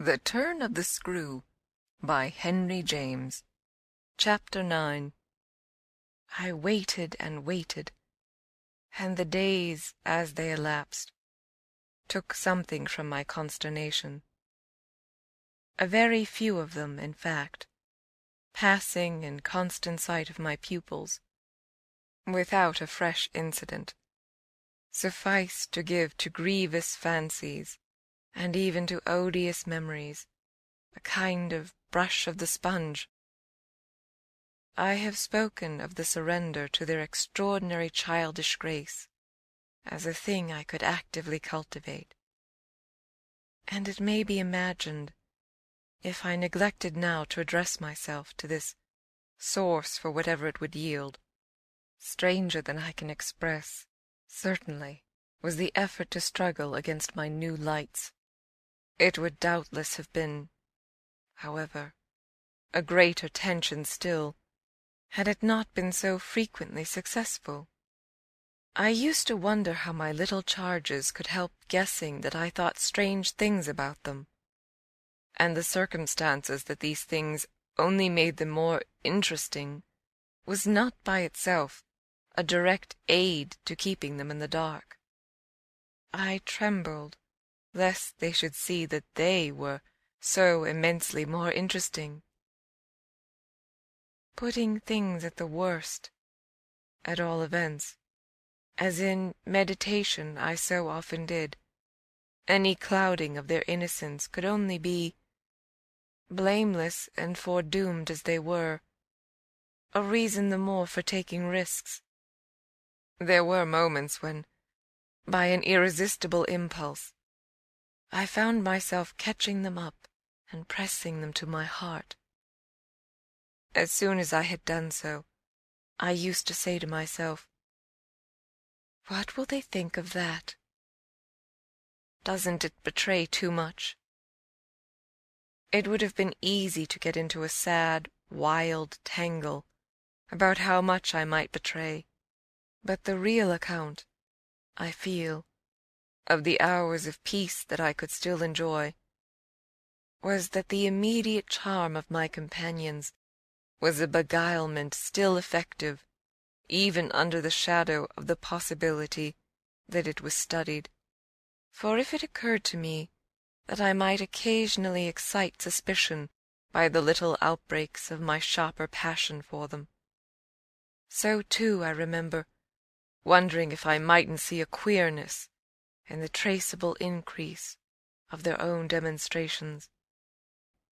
The Turn of the Screw by Henry James. Chapter 9. I waited and waited, and the days, as they elapsed, took something from my consternation. A very few of them, in fact, passing in constant sight of my pupils, without a fresh incident, sufficed to give to grievous fancies, and even to odious memories, a kind of brush of the sponge. I have spoken of the surrender to their extraordinary childish grace as a thing I could actively cultivate, and it may be imagined, if I neglected now to address myself to this source for whatever it would yield, stranger than I can express, certainly, was the effort to struggle against my new lights. It would doubtless have been, however, a greater tension still, had it not been so frequently successful. I used to wonder how my little charges could help guessing that I thought strange things about them, and the circumstances that these things only made them more interesting was not by itself a direct aid to keeping them in the dark. I trembled lest they should see that they were so immensely more interesting. Putting things at the worst, at all events, as in meditation I so often did, any clouding of their innocence could only be, blameless and foredoomed as they were, a reason the more for taking risks. There were moments when, by an irresistible impulse, I found myself catching them up and pressing them to my heart. As soon as I had done so, I used to say to myself, "What will they think of that? Doesn't it betray too much?" It would have been easy to get into a sad, wild tangle about how much I might betray, but the real account, I feel, of the hours of peace that I could still enjoy, was that the immediate charm of my companions was a beguilement still effective, even under the shadow of the possibility that it was studied. For if it occurred to me that I might occasionally excite suspicion by the little outbreaks of my sharper passion for them, so too I remember wondering if I mightn't see a queerness in the traceable increase of their own demonstrations.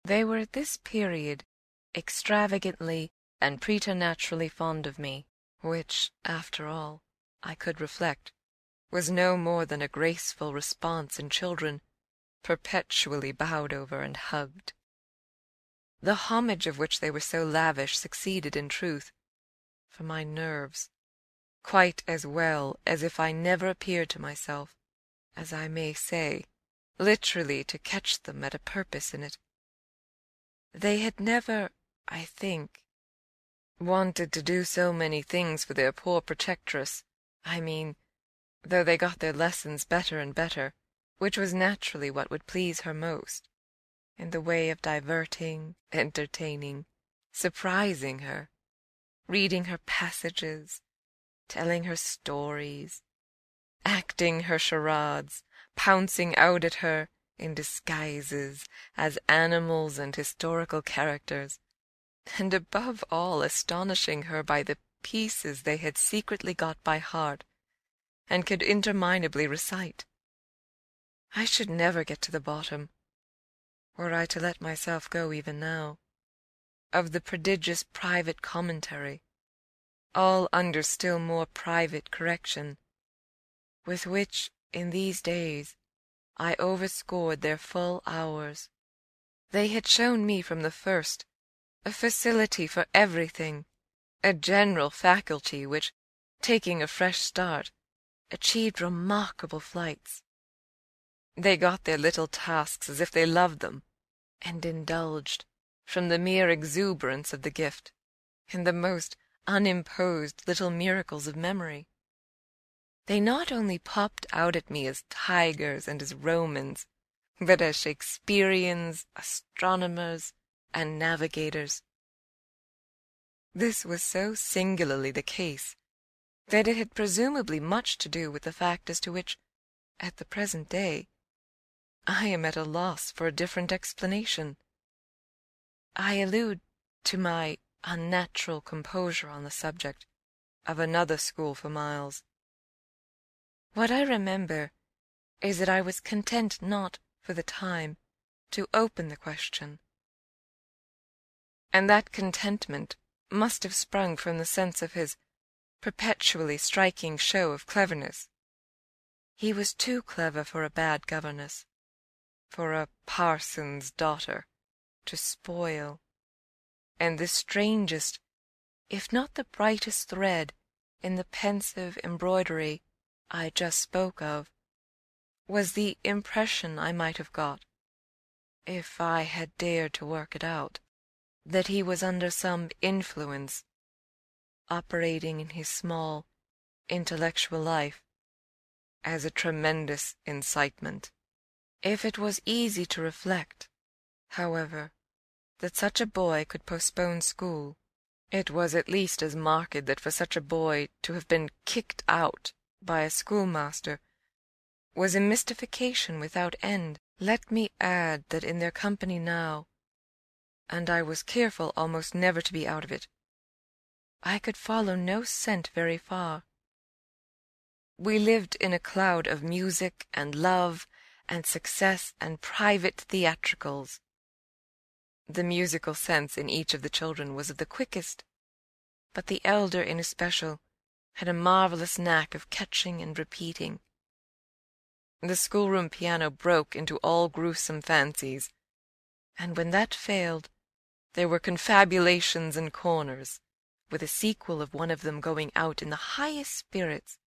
They were at this period extravagantly and preternaturally fond of me, which, after all, I could reflect, was no more than a graceful response in children, perpetually bowed over and hugged. The homage of which they were so lavish succeeded, in truth, for my nerves, quite as well as if I never appeared to myself, as I may say, literally to catch them at a purpose in it. They had never, I think, wanted to do so many things for their poor protectress, I mean, though they got their lessons better and better, which was naturally what would please her most, in the way of diverting, entertaining, surprising her, reading her passages, telling her stories, acting her charades, pouncing out at her in disguises as animals and historical characters, and above all astonishing her by the pieces they had secretly got by heart and could interminably recite. I should never get to the bottom, were I to let myself go even now, of the prodigious private commentary, all under still more private correction, with which, in these days, I overscored their full hours. They had shown me from the first a facility for everything, a general faculty which, taking a fresh start, achieved remarkable flights. They got their little tasks as if they loved them, and indulged, from the mere exuberance of the gift, in the most unimposed little miracles of memory. They not only popped out at me as tigers and as Romans, but as Shakespeareans, astronomers, and navigators. This was so singularly the case that it had presumably much to do with the fact as to which, at the present day, I am at a loss for a different explanation. I allude to my unnatural composure on the subject of another school for miles. What I remember is that I was content not, for the time, to open the question, and that contentment must have sprung from the sense of his perpetually striking show of cleverness. He was too clever for a bad governess, for a parson's daughter, to spoil, and the strangest, if not the brightest thread in the pensive embroidery I just spoke of, was the impression I might have got, if I had dared to work it out, that he was under some influence operating in his small intellectual life as a tremendous incitement. If it was easy to reflect, however, that such a boy could postpone school, it was at least as marked that for such a boy to have been kicked out by a schoolmaster was a mystification without end. Let me add that in their company now, and I was careful almost never to be out of it, I could follow no scent very far. We lived in a cloud of music and love and success and private theatricals. The musical sense in each of the children was of the quickest, but the elder in especial had a marvellous knack of catching and repeating. The schoolroom piano broke into all gruesome fancies, and when that failed, there were confabulations and corners, with a sequel of one of them going out in the highest spirits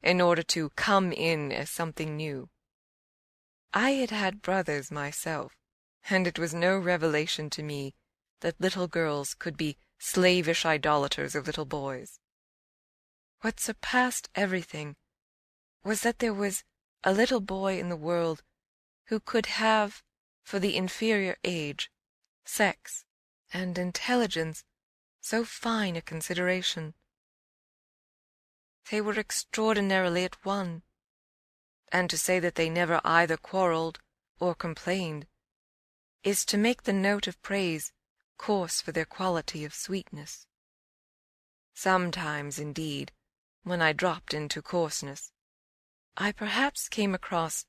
in order to come in as something new. I had had brothers myself, and it was no revelation to me that little girls could be slavish idolaters of little boys. What surpassed everything was that there was a little boy in the world who could have, for the inferior age, sex, and intelligence so fine a consideration. They were extraordinarily at one, and to say that they never either quarrelled or complained is to make the note of praise coarse for their quality of sweetness. Sometimes, indeed, when I dropped into coarseness, I perhaps came across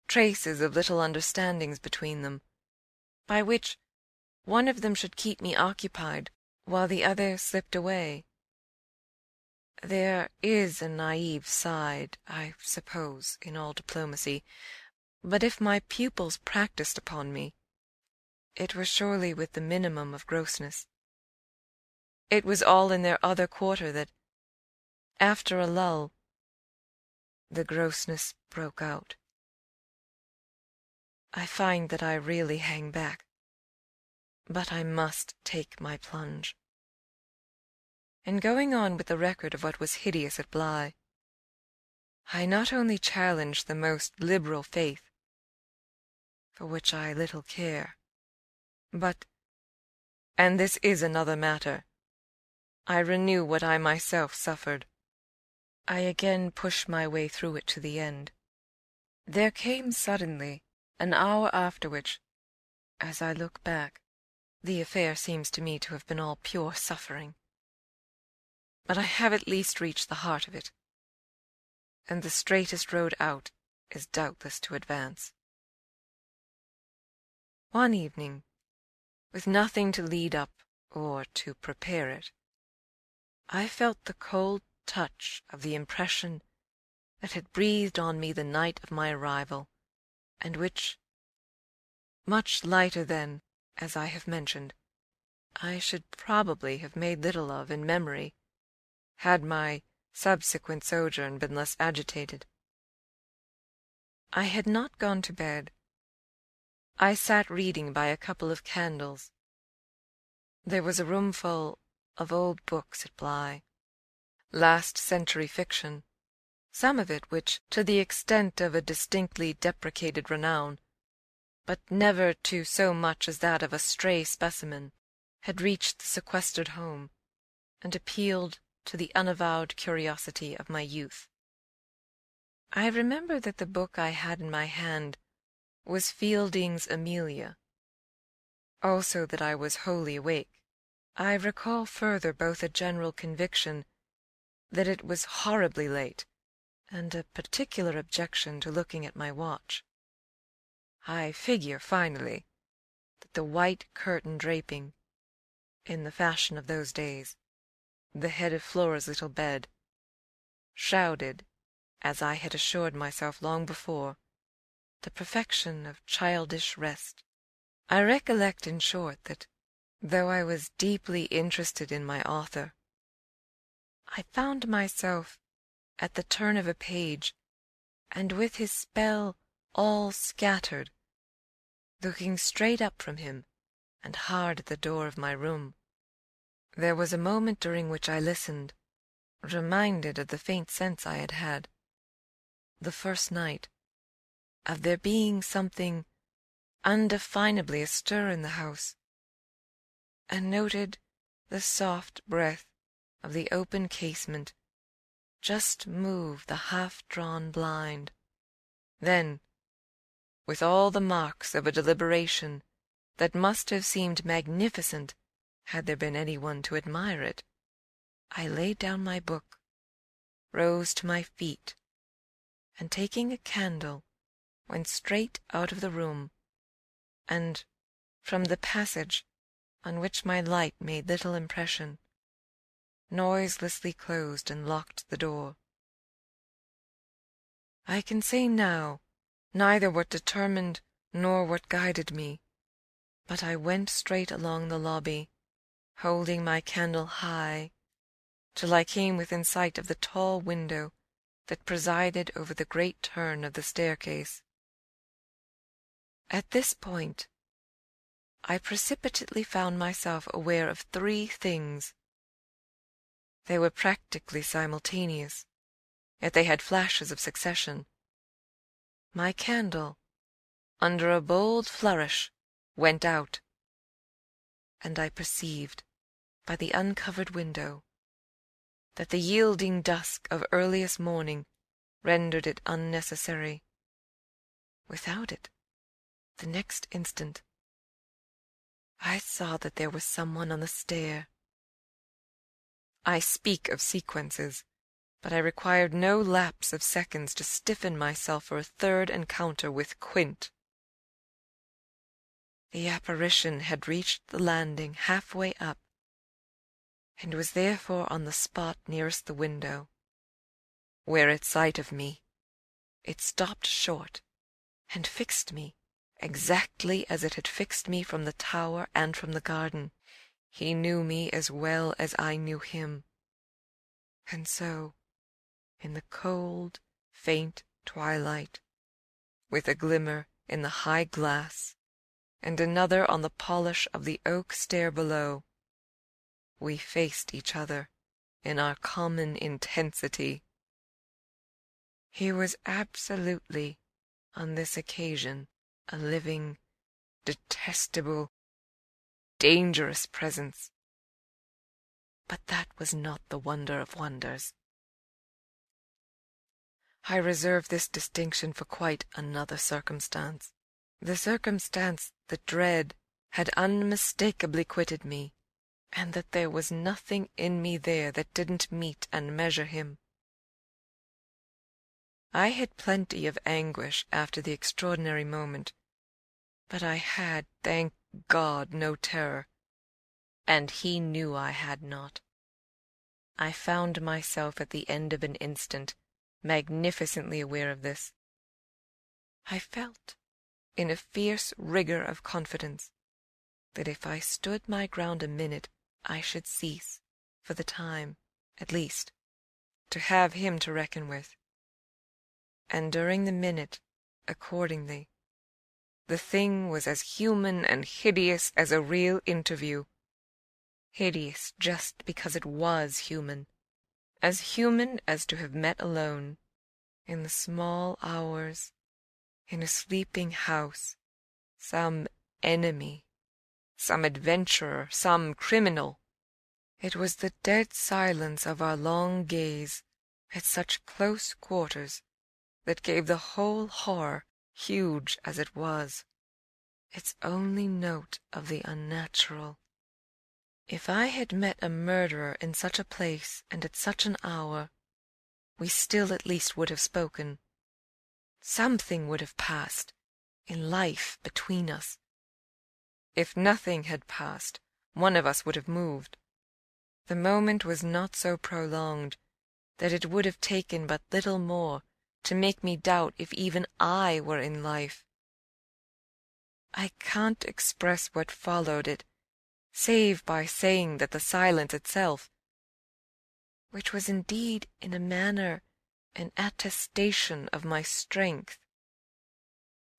traces of little understandings between them, by which one of them should keep me occupied while the other slipped away. There is a naive side, I suppose, in all diplomacy, but if my pupils practised upon me, it was surely with the minimum of grossness. It was all in their other quarter that, after a lull, the grossness broke out. I find that I really hang back, but I must take my plunge. In going on with the record of what was hideous at Bly, I not only challenge the most liberal faith, for which I little care, but, and this is another matter, I renew what I myself suffered. I again push my way through it to the end. There came suddenly an hour after which, as I look back, the affair seems to me to have been all pure suffering. But I have at least reached the heart of it, and the straightest road out is doubtless to advance. One evening, with nothing to lead up or to prepare it, I felt the cold touch of the impression that had breathed on me the night of my arrival, and which, much lighter than, as I have mentioned, I should probably have made little of in memory, had my subsequent sojourn been less agitated. I had not gone to bed. I sat reading by a couple of candles. There was a roomful of old books at Bly, last-century fiction, some of it which, to the extent of a distinctly deprecated renown, but never to so much as that of a stray specimen, had reached the sequestered home, and appealed to the unavowed curiosity of my youth. I remember that the book I had in my hand was Fielding's Amelia, also that I was wholly awake. I recall further both a general conviction that it was horribly late, and a particular objection to looking at my watch. I figure, finally, that the white curtain draping, in the fashion of those days, the head of Flora's little bed, shrouded, as I had assured myself long before, the perfection of childish rest. I recollect, in short, that, though I was deeply interested in my author, I found myself at the turn of a page, and with his spell all scattered, looking straight up from him and hard at the door of my room. There was a moment during which I listened, reminded of the faint sense I had had, the first night, of there being something undefinably astir in the house, and noted the soft breath of the open casement just move the half-drawn blind. Then, with all the marks of a deliberation that must have seemed magnificent had there been any one to admire it, I laid down my book, rose to my feet, and taking a candle, went straight out of the room, and, from the passage on which my light made little impression, noiselessly closed and locked the door. I can say now neither what determined nor what guided me, but I went straight along the lobby, holding my candle high, till I came within sight of the tall window that presided over the great turn of the staircase. At this point I precipitately found myself aware of three things. They were practically simultaneous, yet they had flashes of succession. My candle, under a bold flourish, went out, and I perceived, by the uncovered window, that the yielding dusk of earliest morning rendered it unnecessary. Without it, the next instant, I saw that there was someone on the stair. I speak of sequences, but I required no lapse of seconds to stiffen myself for a third encounter with Quint. The apparition had reached the landing half-way up, and was therefore on the spot nearest the window, where at sight of me it stopped short and fixed me exactly as it had fixed me from the tower and from the garden. He knew me as well as I knew him, and so, in the cold, faint twilight, with a glimmer in the high glass, and another on the polish of the oak stair below, we faced each other in our common intensity. He was absolutely, on this occasion, a living, detestable, dangerous presence. But that was not the wonder of wonders. I reserve this distinction for quite another circumstance, the circumstance that dread had unmistakably quitted me, and that there was nothing in me there that didn't meet and measure him. I had plenty of anguish after the extraordinary moment, but I had, thank God, no terror, and he knew I had not. I found myself at the end of an instant magnificently aware of this. I felt, in a fierce rigour of confidence, that if I stood my ground a minute I should cease, for the time, at least, to have him to reckon with. And during the minute, accordingly, the thing was as human and hideous as a real interview, hideous just because it was human, as to have met alone, in the small hours, in a sleeping house, some enemy, some adventurer, some criminal. It was the dead silence of our long gaze at such close quarters that gave the whole horror, huge as it was, its only note of the unnatural. If I had met a murderer in such a place and at such an hour, we still at least would have spoken. Something would have passed in life between us. If nothing had passed, one of us would have moved. The moment was not so prolonged that it would have taken but little more to make me doubt if even I were in life. I can't express what followed it, save by saying that the silence itself, which was indeed in a manner an attestation of my strength,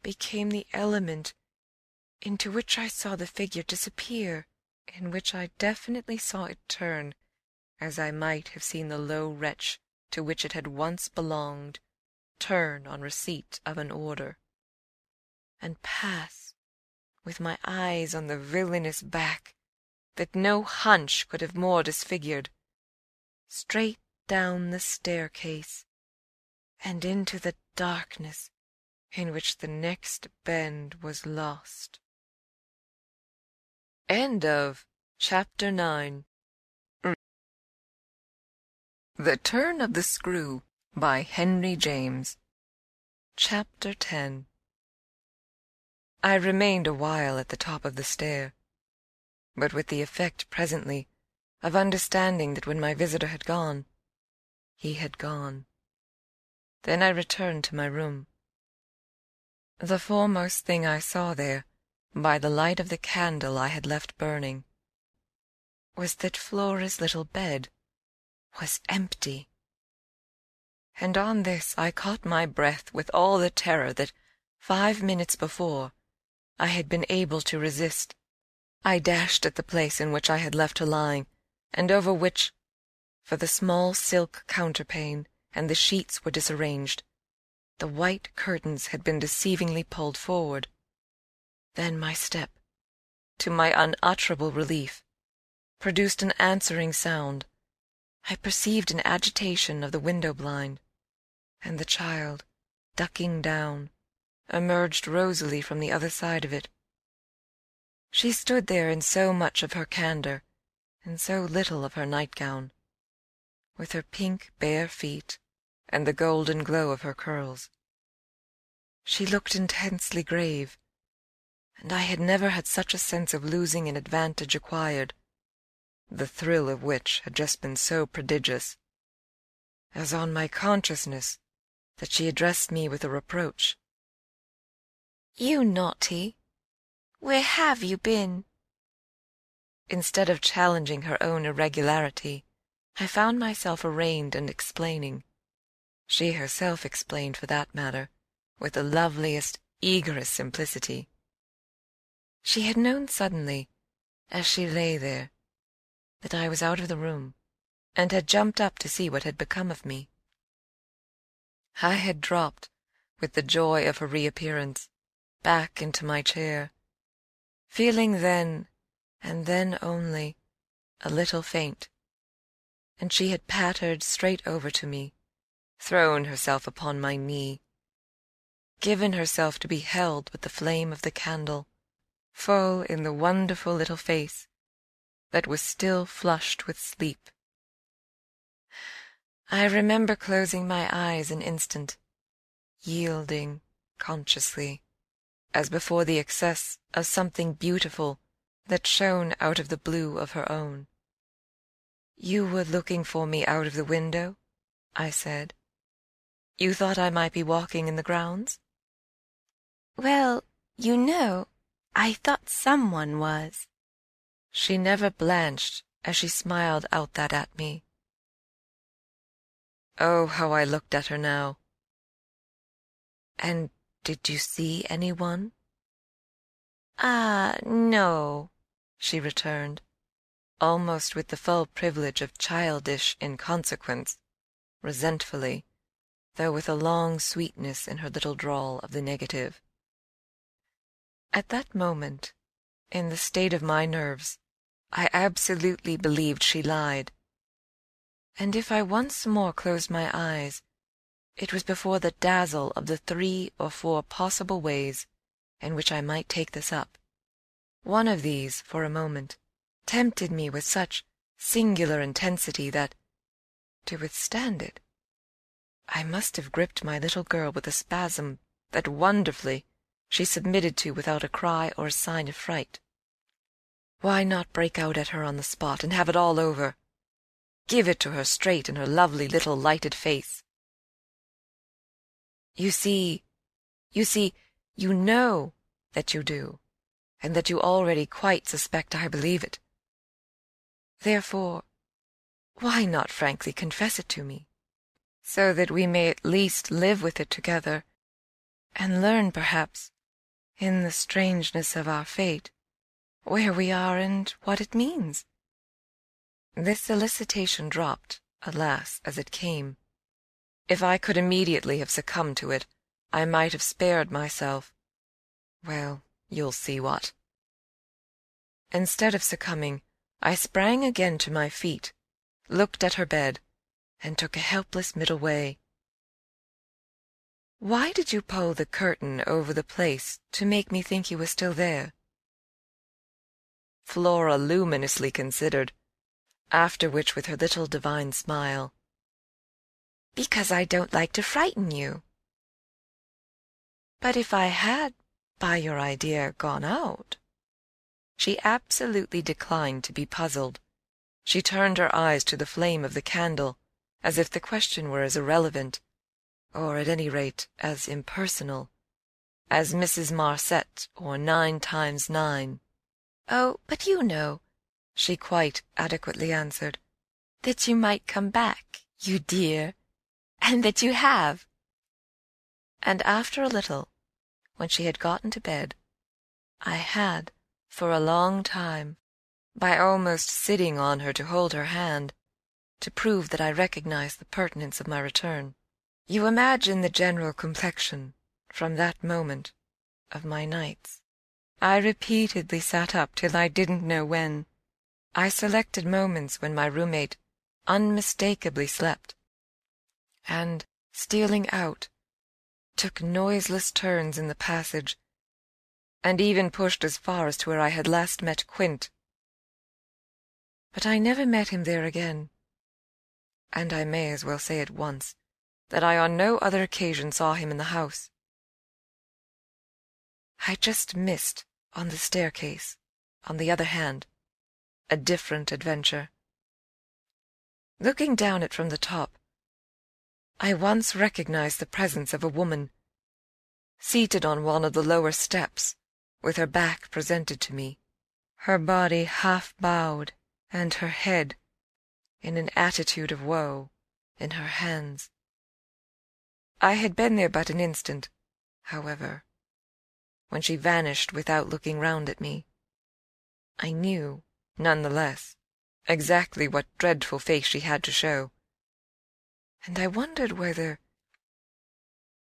became the element into which I saw the figure disappear, in which I definitely saw it turn, as I might have seen the low wretch to which it had once belonged turn on receipt of an order, and pass, with my eyes on the villainous back that no hunch could have more disfigured, straight down the staircase, and into the darkness in which the next bend was lost. End of Chapter 9. The Turn of the Screw by Henry James. Chapter 10. I remained a while at the top of the stair, but with the effect presently of understanding that when my visitor had gone, he had gone. Then I returned to my room. The foremost thing I saw there, by the light of the candle I had left burning, was that Flora's little bed was empty. And on this I caught my breath with all the terror that 5 minutes before I had been able to resist. I dashed at the place in which I had left her lying, and over which, for the small silk counterpane and the sheets were disarranged, the white curtains had been deceivingly pulled forward. Then my step, to my unutterable relief, produced an answering sound. I perceived an agitation of the window-blind, and the child, ducking down, emerged rosily from the other side of it. She stood there in so much of her candour, and so little of her nightgown, with her pink bare feet and the golden glow of her curls. She looked intensely grave, and I had never had such a sense of losing an advantage acquired, the thrill of which had just been so prodigious, as on my consciousness that she addressed me with a reproach. "You naughty! Where have you been?" Instead of challenging her own irregularity, I found myself arraigned and explaining. She herself explained, for that matter, with the loveliest, eagerest simplicity. She had known suddenly, as she lay there, that I was out of the room, and had jumped up to see what had become of me. I had dropped, with the joy of her reappearance, back into my chair, feeling then, and then only, a little faint, and she had pattered straight over to me, thrown herself upon my knee, given herself to be held with the flame of the candle, full in the wonderful little face that was still flushed with sleep. I remember closing my eyes an instant, yielding consciously, as before the excess of something beautiful that shone out of the blue of her own. "You were looking for me out of the window?" I said. "You thought I might be walking in the grounds?" "Well, you know, I thought someone was." She never blanched as she smiled out that at me. Oh, how I looked at her now! "And did you see anyone?" "Ah, no," she returned, almost with the full privilege of childish inconsequence, resentfully, though with a long sweetness in her little drawl of the negative. At that moment, in the state of my nerves, I absolutely believed she lied. And if I once more closed my eyes, it was before the dazzle of the 3 or 4 possible ways in which I might take this up. One of these, for a moment, tempted me with such singular intensity that, to withstand it, I must have gripped my little girl with a spasm that wonderfully she submitted to without a cry or a sign of fright. Why not break out at her on the spot and have it all over? Give it to her straight in her lovely little lighted face. You know that you do, and that you already quite suspect I believe it. Therefore, why not frankly confess it to me, so that we may at least live with it together, and learn, perhaps, in the strangeness of our fate, where we are and what it means? This solicitation dropped, alas, as it came. If I could immediately have succumbed to it, I might have spared myself. Well, you'll see what. Instead of succumbing, I sprang again to my feet, looked at her bed, and took a helpless middle way. Why did you pull the curtain over the place to make me think you were still there? Flora luminously considered, after which with her little divine smile, "Because I don't like to frighten you." But if I had, by your idea, gone out? She absolutely declined to be puzzled. She turned her eyes to the flame of the candle, as if the question were as irrelevant, or at any rate as impersonal, as Mrs. Marcet or 9 times 9. "Oh, but you know," she quite adequately answered, "that you might come back, you dear, and that you have." And after a little, when she had gotten to bed, I had, for a long time, by almost sitting on her to hold her hand, to prove that I recognized the pertinence of my return. You imagine the general complexion, from that moment, of my nights. I repeatedly sat up till I didn't know when. I selected moments when my roommate unmistakably slept, and, stealing out, took noiseless turns in the passage, and even pushed as far as to where I had last met Quint. But I never met him there again, and I may as well say at once that I on no other occasion saw him in the house. I just missed, on the staircase, on the other hand, a different adventure. Looking down it from the top, I once recognized the presence of a woman, seated on one of the lower steps, with her back presented to me, her body half bowed, and her head, in an attitude of woe, in her hands. I had been there but an instant, however. When she vanished without looking round at me, I knew, none the less, exactly what dreadful face she had to show, and I wondered whether,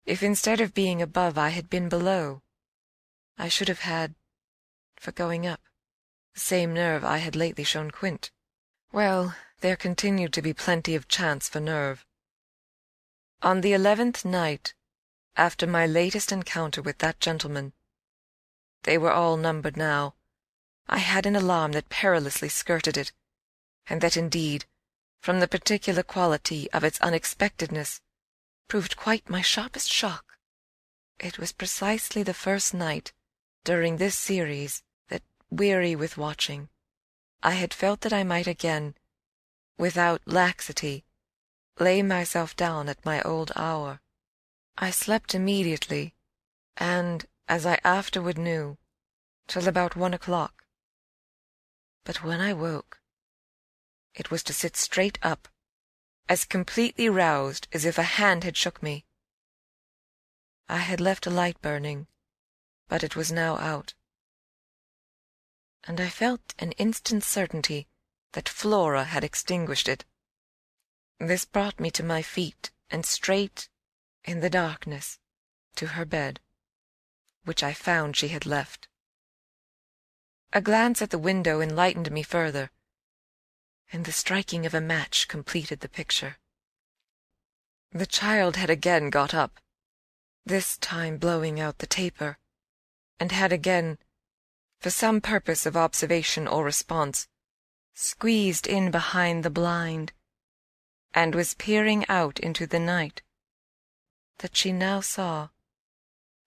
if instead of being above I had been below, I should have had, for going up, the same nerve I had lately shown Quint. Well, there continued to be plenty of chance for nerve. On the 11th night, after my latest encounter with that gentleman, they were all numbered now, I had an alarm that perilously skirted it, and that indeed, from the particular quality of its unexpectedness, proved quite my sharpest shock. It was precisely the first night during this series that, weary with watching, I had felt that I might again, without laxity, lay myself down at my old hour. I slept immediately, and, as I afterward knew, till about 1 o'clock. But when I woke, it was to sit straight up, as completely roused as if a hand had shook me. I had left a light burning, but it was now out, and I felt an instant certainty that Flora had extinguished it. This brought me to my feet and straight, in the darkness, to her bed. which I found she had left. A glance at the window enlightened me further, and the striking of a match completed the picture. The child had again got up, this time blowing out the taper, and had again, for some purpose of observation or response, squeezed in behind the blind, and was peering out into the night that she now saw,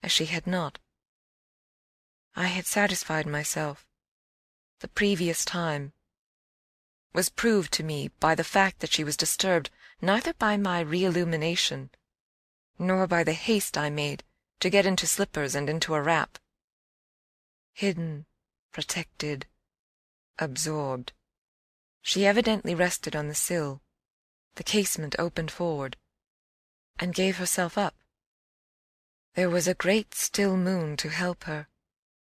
as she had not. I had satisfied myself. The previous time was proved to me by the fact that she was disturbed neither by my re-illumination, nor by the haste I made to get into slippers and into a wrap. Hidden, protected, absorbed, she evidently rested on the sill, the casement opened forward, and gave herself up. There was a great still moon to help her,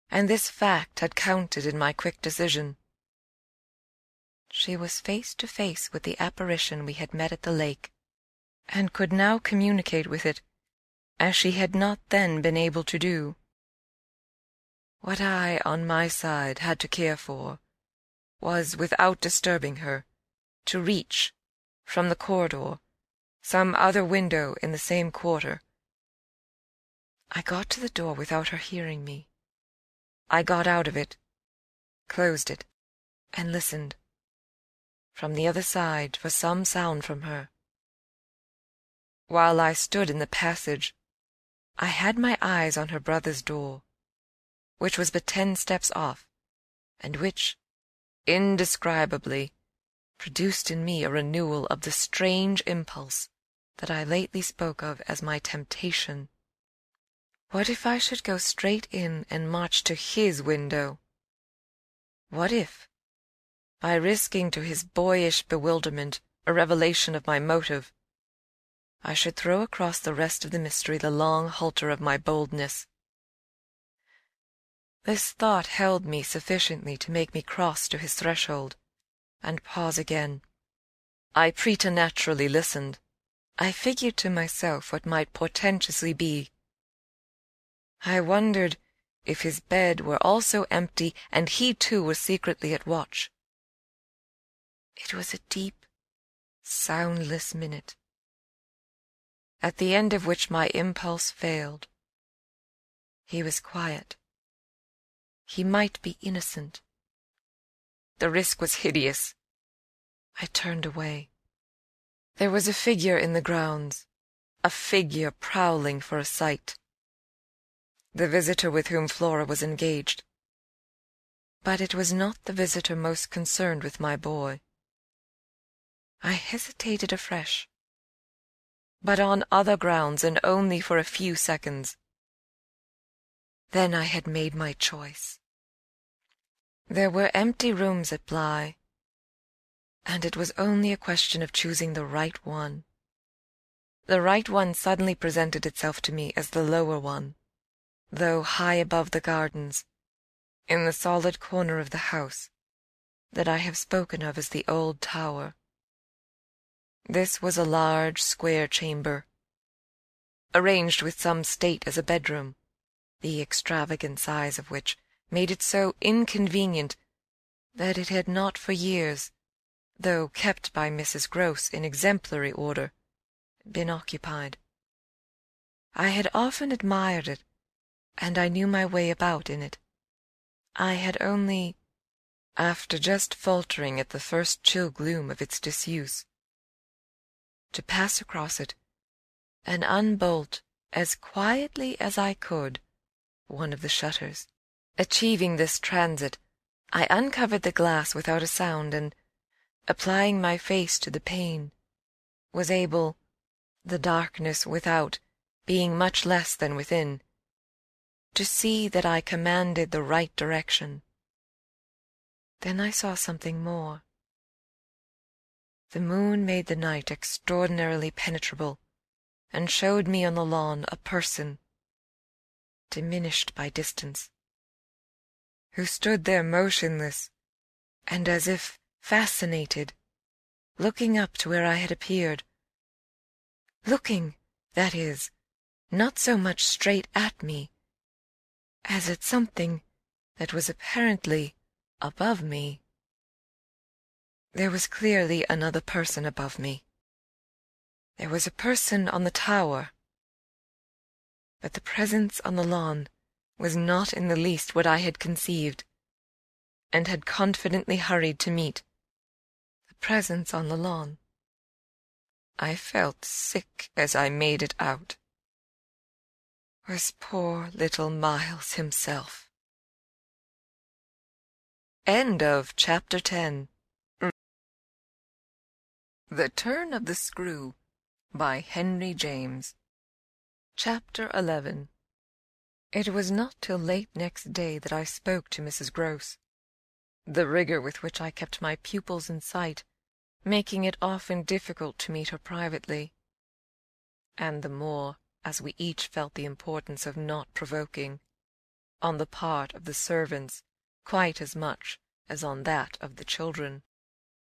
and this fact had counted in my quick decision. She was face to face with the apparition we had met at the lake, and could now communicate with it, as she had not then been able to do. What I, on my side, had to care for was, without disturbing her, to reach, from the corridor, some other window in the same quarter. I got to the door without her hearing me. I got out of it, closed it, and listened, from the other side, for some sound from her. While I stood in the passage, I had my eyes on her brother's door, which was but 10 steps off, and which, indescribably, produced in me a renewal of the strange impulse that I lately spoke of as my temptation. What if I should go straight in and march to his window? What if, by risking to his boyish bewilderment a revelation of my motive, I should throw across the rest of the mystery the long halter of my boldness? This thought held me sufficiently to make me cross to his threshold, and pause again. I preternaturally listened. I figured to myself what might portentously be. I wondered if his bed were also empty, and he too was secretly at watch. It was a deep, soundless minute, at the end of which my impulse failed. He was quiet. He might be innocent. The risk was hideous. I turned away. There was a figure in the grounds, a figure prowling for a sight. The visitor with whom Flora was engaged. But it was not the visitor most concerned with my boy. I hesitated afresh, but on other grounds and only for a few seconds. Then I had made my choice. There were empty rooms at Bly, and it was only a question of choosing the right one. The right one suddenly presented itself to me as the lower one, though high above the gardens, in the solid corner of the house that I have spoken of as the old tower. This was a large square chamber, arranged with some state as a bedroom, the extravagant size of which made it so inconvenient that it had not for years, though kept by Mrs. Grose in exemplary order, been occupied. I had often admired it, and I knew my way about in it. I had only, after just faltering at the first chill gloom of its disuse, to pass across it and unbolt as quietly as I could one of the shutters. Achieving this transit, I uncovered the glass without a sound, and, applying my face to the pane, was able, the darkness without being much less than within, to see that I commanded the right direction. Then I saw something more. The moon made the night extraordinarily penetrable, and showed me on the lawn a person, diminished by distance, who stood there motionless, and as if fascinated, looking up to where I had appeared. Looking, that is, not so much straight at me, as at something that was apparently above me. There was clearly another person above me. There was a person on the tower, but the presence on the lawn was not in the least what I had conceived, and had confidently hurried to meet. The presence on the lawn. I felt sick as I made it out. Was poor little Miles himself. End of Chapter 10. The Turn of the Screw by Henry James. Chapter 11. It was not till late next day that I spoke to Mrs. Grose. The rigour with which I kept my pupils in sight, making it often difficult to meet her privately, and the more as we each felt the importance of not provoking, on the part of the servants quite as much as on that of the children,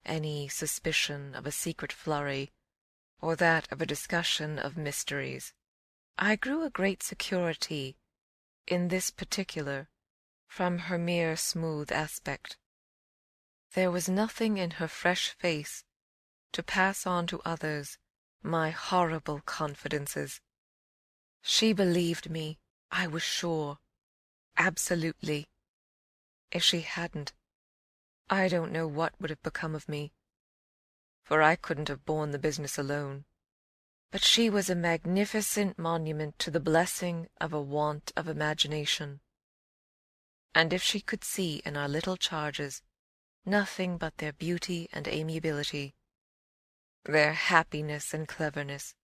any suspicion of a secret flurry, or that of a discussion of mysteries. I grew a great security in this particular from her mere smooth aspect. There was nothing in her fresh face to pass on to others my horrible confidences. She believed me, I was sure, absolutely. If she hadn't, I don't know what would have become of me, for I couldn't have borne the business alone. But she was a magnificent monument to the blessing of a want of imagination. And if she could see in our little charges nothing but their beauty and amiability, their happiness and cleverness,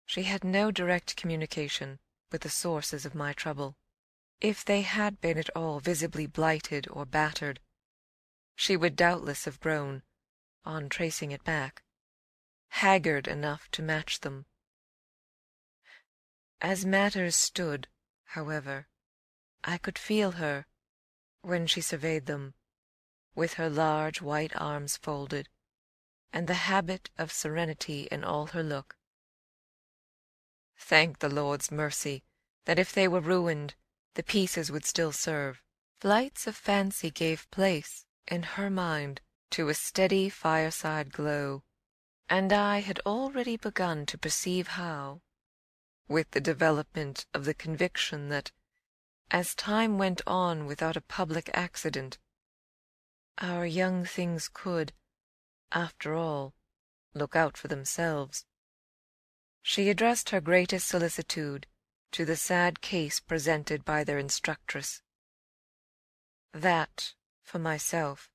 she had no direct communication with the sources of my trouble. If they had been at all visibly blighted or battered, she would doubtless have grown, on tracing it back, haggard enough to match them. As matters stood, however, I could feel her, when she surveyed them, with her large white arms folded, and the habit of serenity in all her look. Thank the Lord's mercy that if they were ruined, the pieces would still serve. Flights of fancy gave place, in her mind, to a steady fireside glow, and I had already begun to perceive how, with the development of the conviction that, as time went on without a public accident, our young things could, after all, look out for themselves, she addressed her greatest solicitude to the sad case presented by their instructress. That, for myself,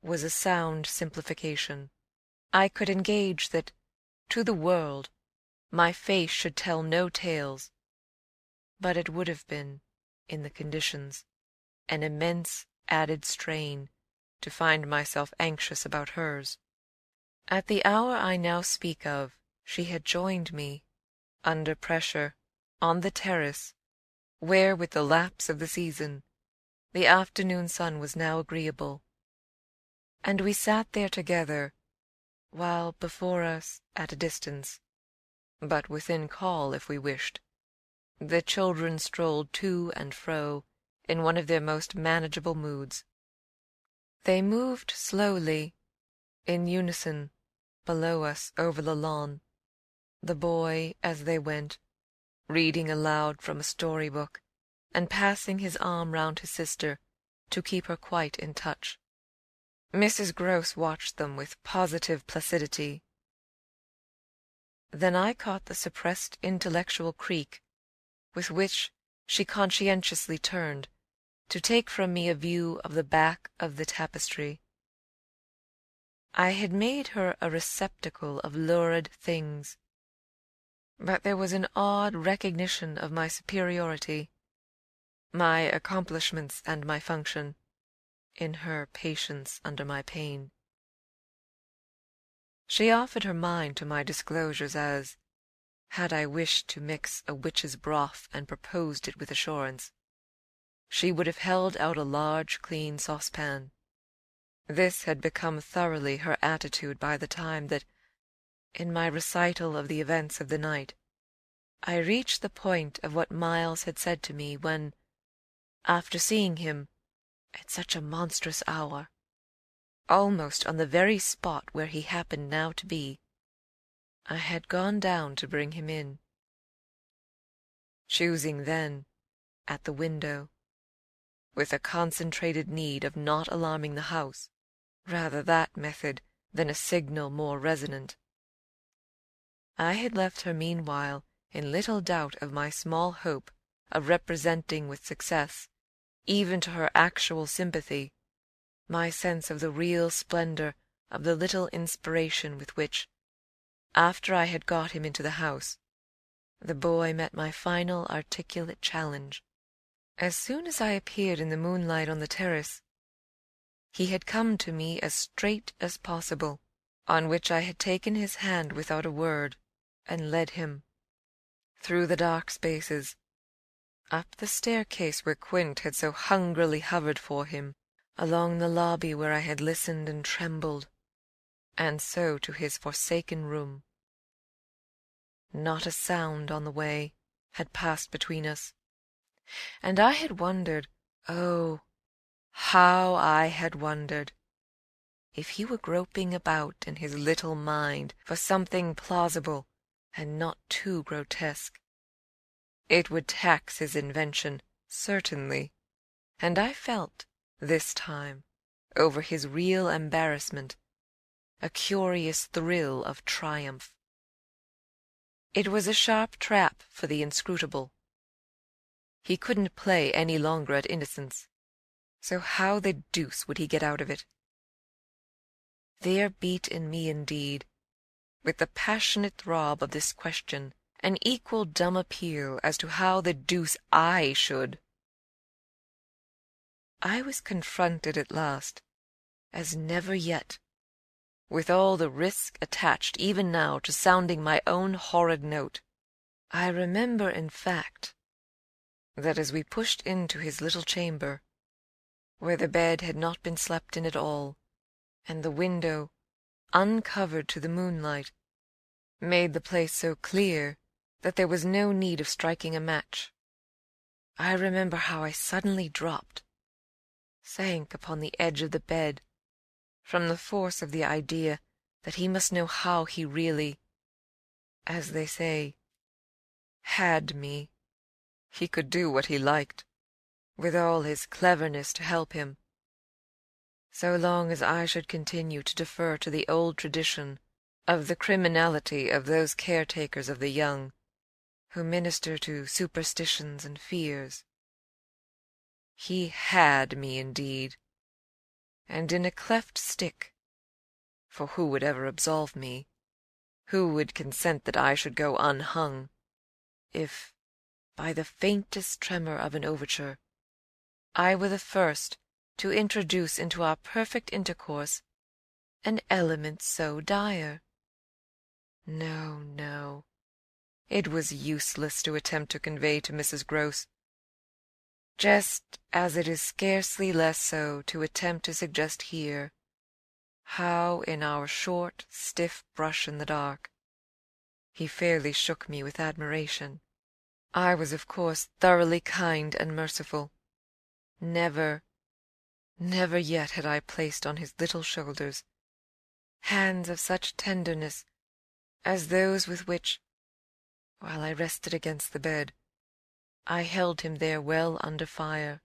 was a sound simplification. I could engage that, to the world, my face should tell no tales, but it would have been, in the conditions, an immense added strain to find myself anxious about hers. At the hour I now speak of, she had joined me, under pressure, on the terrace, where, with the lapse of the season, the afternoon sun was now agreeable, and we sat there together, while before us, at a distance, but within call if we wished, the children strolled to and fro in one of their most manageable moods. They moved slowly, in unison, below us over the lawn, the boy, as they went, reading aloud from a story-book, and passing his arm round his sister to keep her quite in touch. Mrs. Grose watched them with positive placidity. Then I caught the suppressed intellectual creak with which she conscientiously turned to take from me a view of the back of the tapestry. I had made her a receptacle of lurid things, but there was an odd recognition of my superiority, my accomplishments and my function, in her patience under my pain. She offered her mind to my disclosures as, had I wished to mix a witch's broth and proposed it with assurance, she would have held out a large clean saucepan. This had become thoroughly her attitude by the time that, in my recital of the events of the night, I reached the point of what Miles had said to me when, after seeing him at such a monstrous hour, almost on the very spot where he happened now to be, I had gone down to bring him in, choosing then, at the window, with a concentrated need of not alarming the house, rather that method than a signal more resonant. I had left her meanwhile in little doubt of my small hope of representing with success, even to her actual sympathy, my sense of the real splendor of the little inspiration with which, after I had got him into the house, the boy met my final articulate challenge. As soon as I appeared in the moonlight on the terrace, he had come to me as straight as possible, on which I had taken his hand without a word, and led him, through the dark spaces, up the staircase where Quint had so hungrily hovered for him, along the lobby where I had listened and trembled, and so to his forsaken room. Not a sound on the way had passed between us, and I had wondered, oh, how I had wondered, if he were groping about in his little mind for something plausible and not too grotesque. It would tax his invention, certainly, and I felt, this time, over his real embarrassment, a curious thrill of triumph. It was a sharp trap for the inscrutable. He couldn't play any longer at innocence, so how the deuce would he get out of it? There beat in me indeed, with the passionate throb of this question, an equal dumb appeal as to how the deuce I should. I was confronted at last, as never yet, with all the risk attached even now to sounding my own horrid note. I remember, in fact, that as we pushed into his little chamber, where the bed had not been slept in at all, and the window, uncovered to the moonlight, made the place so clear that there was no need of striking a match, I remember how I suddenly dropped, sank upon the edge of the bed, from the force of the idea that he must know how he really, as they say, had me. He could do what he liked, with all his cleverness to help him, so long as I should continue to defer to the old tradition of the criminality of those caretakers of the young, who minister to superstitions and fears. He had me indeed, and in a cleft stick, for who would ever absolve me? Who would consent that I should go unhung, if, by the faintest tremor of an overture, I were the first to introduce into our perfect intercourse an element so dire? No, no, it was useless to attempt to convey to Mrs. Grose, just as it is scarcely less so to attempt to suggest here, how in our short, stiff brush in the dark, he fairly shook me with admiration. I was, of course, thoroughly kind and merciful. Never yet had I placed on his little shoulders hands of such tenderness as those with which, while I rested against the bed, I held him there well under fire.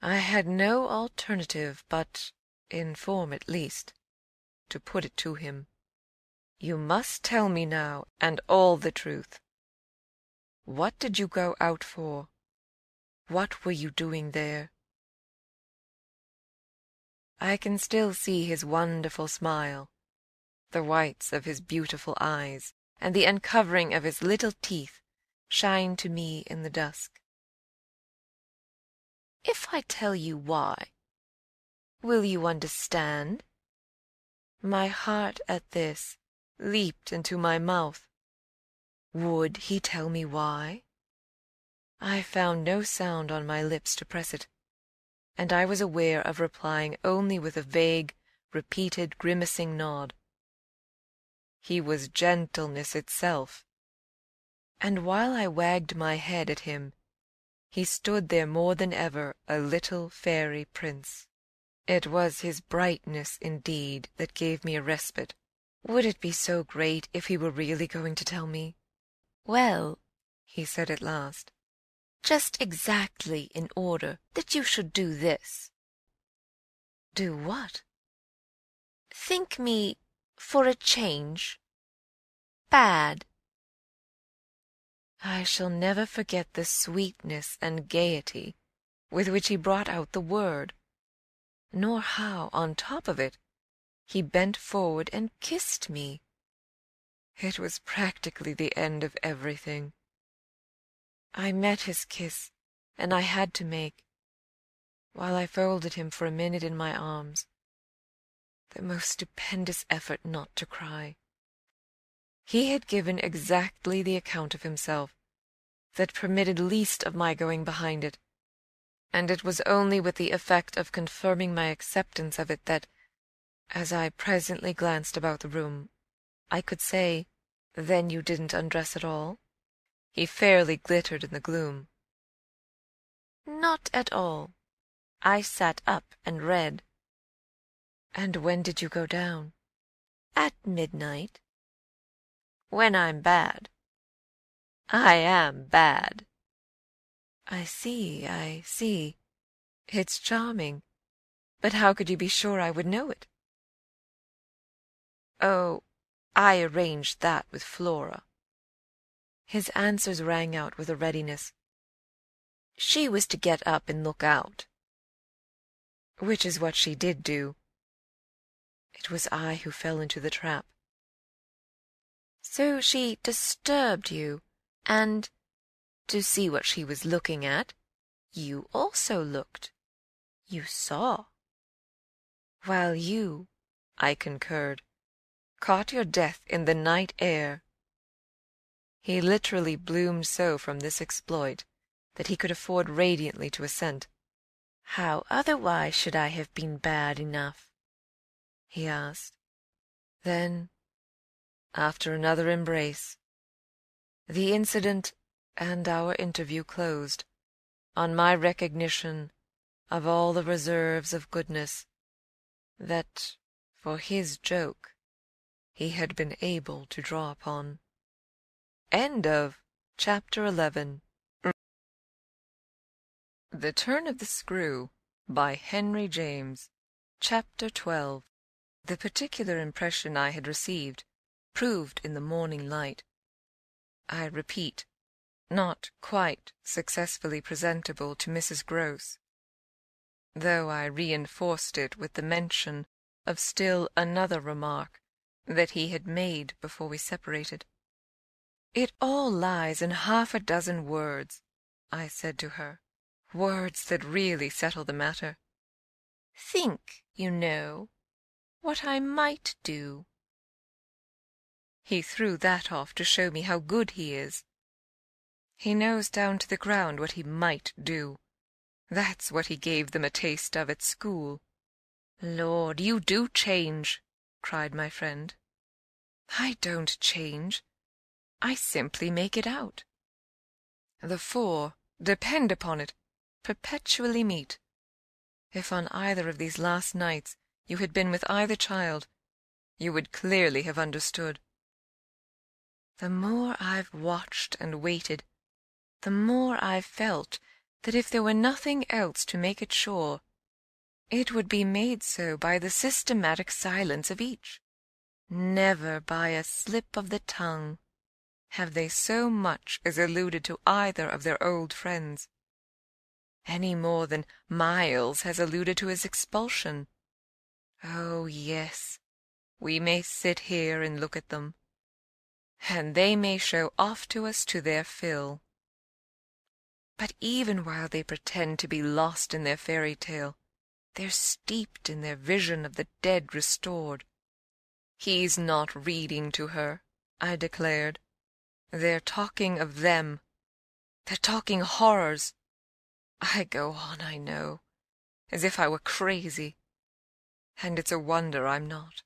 I had no alternative but, in form at least, to put it to him. You must tell me now, and all the truth. What did you go out for? What were you doing there? I can still see his wonderful smile, the whites of his beautiful eyes, and the uncovering of his little teeth shine to me in the dusk. If I tell you why, will you understand? My heart at this leaped into my mouth. Would he tell me why? I found no sound on my lips to press it, and I was aware of replying only with a vague, repeated, grimacing nod. He was gentleness itself. and while I wagged my head at him, he stood there more than ever a little fairy prince. It was his brightness, indeed, that gave me a respite. Would it be so great if he were really going to tell me? Well, he said at last, just exactly in order that you should do this. do what? Think me, for a change, bad. I shall never forget the sweetness and gaiety with which he brought out the word, nor how, on top of it, he bent forward and kissed me. It was practically the end of everything. I met his kiss, and I had to make, while I folded him for a minute in my arms, the most stupendous effort not to cry. He had given exactly the account of himself that permitted least of my going behind it, and it was only with the effect of confirming my acceptance of it that, as I presently glanced about the room, I could say, "Then you didn't undress at all?" He fairly glittered in the gloom. Not at all. I sat up and read. And when did you go down? At midnight. When I'm bad. I am bad. I see. It's charming. But how could you be sure I would know it? Oh, I arranged that with Flora. His answers rang out with a readiness. She was to get up and look out. Which is what she did do. It was I who fell into the trap. So she disturbed you, and, to see what she was looking at, you also looked. You saw. While you, I concurred, caught your death in the night air. He literally bloomed so from this exploit that he could afford radiantly to assent. How otherwise should I have been bad enough? He asked. Then, after another embrace, the incident and our interview closed on my recognition of all the reserves of goodness that, for his joke, he had been able to draw upon. End of Chapter 11. The Turn of the Screw by Henry James. Chapter 12. The particular impression I had received proved in the morning light. I repeat, not quite successfully presentable to Mrs. Grose, though I reinforced it with the mention of still another remark that he had made before we separated. "It all lies in half a dozen words," I said to her, "words that really settle the matter. Think, you know, what I might do." He threw that off to show me how good he is. He knows down to the ground what he might do. That's what he gave them a taste of at school. "Lord, you do change," cried my friend. "I don't change. I simply make it out. The four, depend upon it, perpetually meet. If on either of these last nights you had been with either child, you would clearly have understood. The more I've watched and waited, the more I've felt that if there were nothing else to make it sure, it would be made so by the systematic silence of each. Never by a slip of the tongue have they so much as alluded to either of their old friends, any more than Miles has alluded to his expulsion. Oh, yes, we may sit here and look at them, and they may show off to us to their fill. But even while they pretend to be lost in their fairy tale, they're steeped in their vision of the dead restored. He's not reading to her, I declared. They're talking of them. They're talking horrors. I go on, I know, as if I were crazy, and it's a wonder I'm not.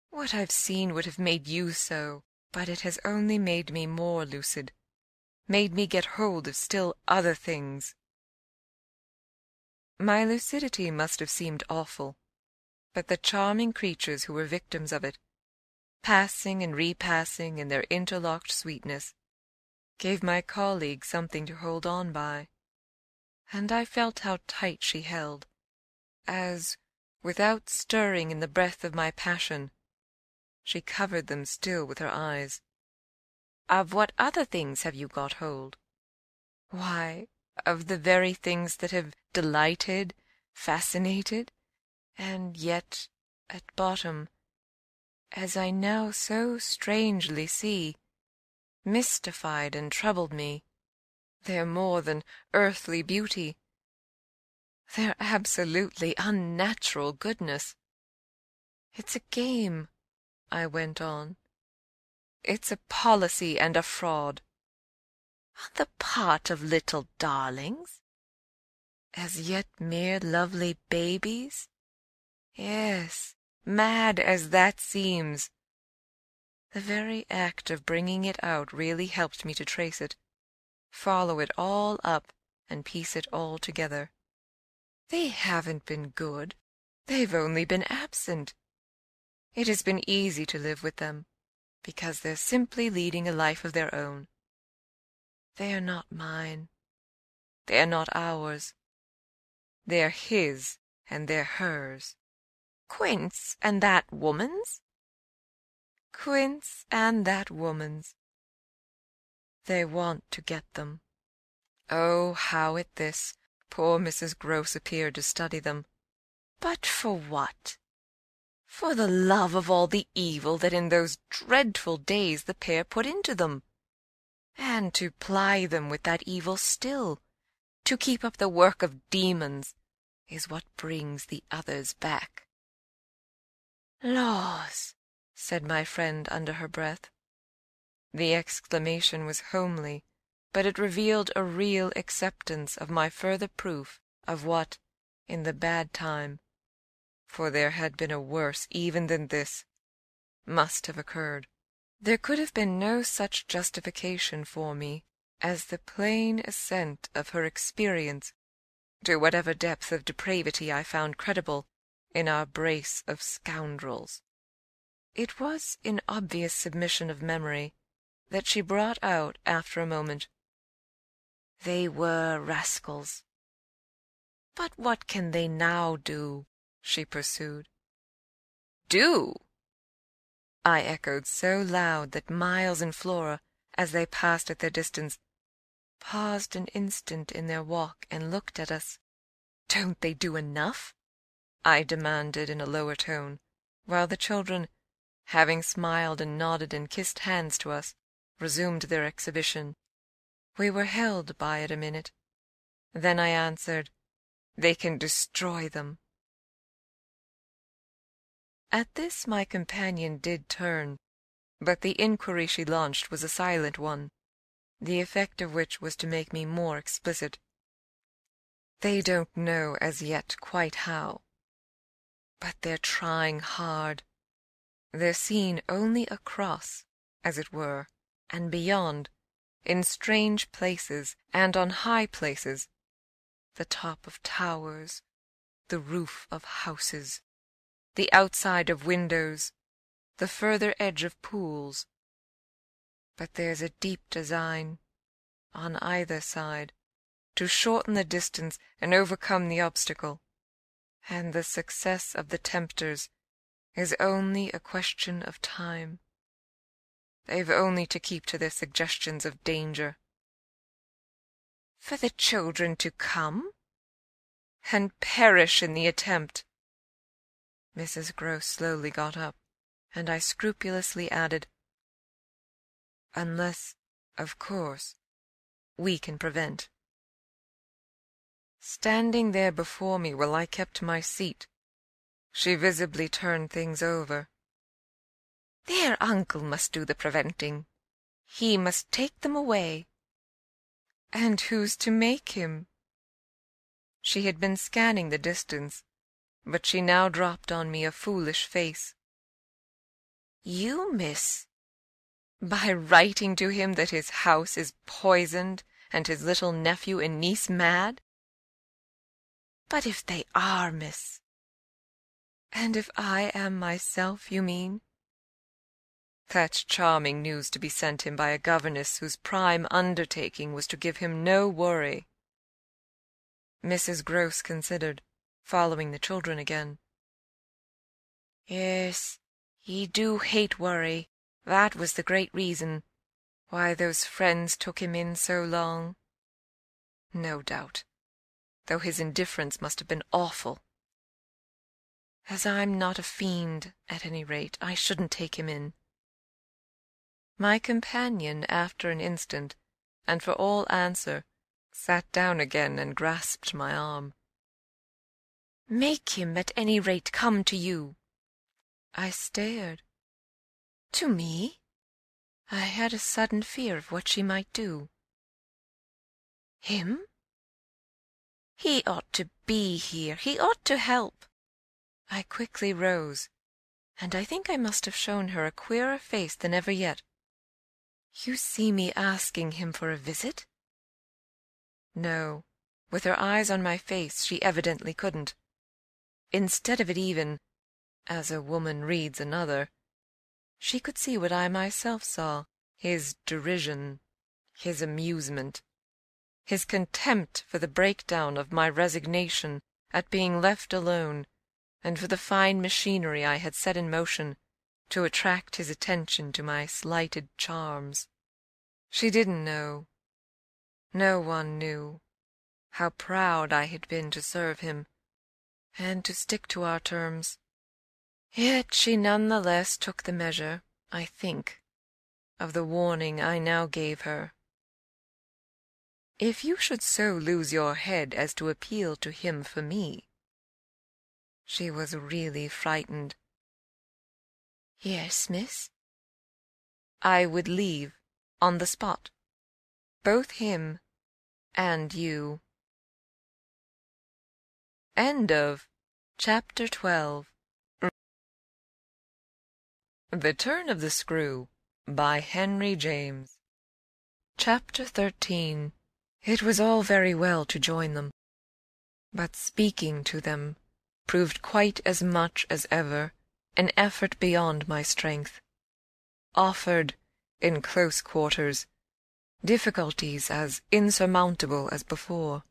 What I've seen would have made you so, but it has only made me more lucid. made me get hold of still other things. My lucidity must have seemed awful, but the charming creatures who were victims of it, passing and repassing in their interlocked sweetness, gave my colleague something to hold on by, and I felt how tight she held, as, without stirring in the breath of my passion, she covered them still with her eyes. "Of what other things have you got hold?" "Why, of the very things that have delighted, fascinated, and yet, at bottom, as I now so strangely see, mystified and troubled me. They're more than earthly beauty. They're absolutely unnatural goodness. It's a game," I went on. "It's a policy and a fraud." "On the part of little darlings?" "As yet mere lovely babies? Yes, mad as that seems. The very act of bringing it out really helped me to trace it, follow it all up, and piece it all together. They haven't been good. They've only been absent. It has been easy to live with them, because they're simply leading a life of their own. They are not mine. They are not ours. They're his, and they're hers." "Quince and that woman's?" "Quince and that woman's. They want to get them." Oh, how at this poor Mrs. Grose appeared to study them. "But for what?" "For the love of all the evil that in those dreadful days the pair put into them, and to ply them with that evil still, to keep up the work of demons, is what brings the others back." "Laws!" said my friend under her breath. The exclamation was homely, but it revealed a real acceptance of my further proof of what, in the bad time, for there had been a worse even than this, must have occurred. There could have been no such justification for me as the plain assent of her experience to whatever depth of depravity I found credible in our brace of scoundrels. It was in obvious submission of memory that she brought out after a moment, "They were rascals." "But what can they now do?" she pursued. "Do?" I echoed so loud that Miles and Flora, as they passed at their distance, paused an instant in their walk and looked at us. "Don't they do enough?" I demanded in a lower tone, while the children, having smiled and nodded and kissed hands to us, resumed their exhibition. We were held by it a minute. Then I answered, "They can destroy them." At this my companion did turn, but the inquiry she launched was a silent one, the effect of which was to make me more explicit. "They don't know as yet quite how, but they're trying hard. They're seen only across, as it were, and beyond, in strange places and on high places, the top of towers, the roof of houses, the outside of windows, the further edge of pools. But there's a deep design, on either side, to shorten the distance and overcome the obstacle, and the success of the tempters is only a question of time. They've only to keep to their suggestions of danger." "For the children to come?" "And perish in the attempt." Mrs. Grose slowly got up, and I scrupulously added, "Unless, of course, we can prevent." Standing there before me while I kept my seat, she visibly turned things over. "Their uncle must do the preventing. He must take them away." "And who's to make him?" She had been scanning the distance, but she now dropped on me a foolish face. "You, miss." By writing to him that his house is poisoned and his little nephew and niece mad? But if they are, miss, and if I am myself, you mean? That's charming news to be sent him by a governess whose prime undertaking was to give him no worry. Mrs. Grose considered, following the children again. Yes, he do hate worry. That was the great reason why those friends took him in so long. No doubt, though his indifference must have been awful. As I'm not a fiend, at any rate, I shouldn't take him in. My companion, after an instant, and for all answer, sat down again and grasped my arm. Make him, at any rate, come to you. I stared. To me? I had a sudden fear of what she might do. Him? He ought to be here. He ought to help. I quickly rose, and I think I must have shown her a queerer face than ever yet. You see me asking him for a visit? No, with her eyes on my face, she evidently couldn't. Instead of it even, as a woman reads another, she could see what I myself saw, his derision, his amusement, his contempt for the breakdown of my resignation at being left alone, and for the fine machinery I had set in motion to attract his attention to my slighted charms. She didn't know, no one knew, how proud I had been to serve him, and to stick to our terms. Yet she none the less took the measure, I think, of the warning I now gave her. If you should so lose your head as to appeal to him for me. She was really frightened. Yes, miss? I would leave, on the spot, both him and you. End of Chapter 12. The Turn of the Screw, by Henry James. Chapter 13. It was all very well to join them, but speaking to them proved quite as much as ever an effort beyond my strength, offered, in close quarters, difficulties as insurmountable as before.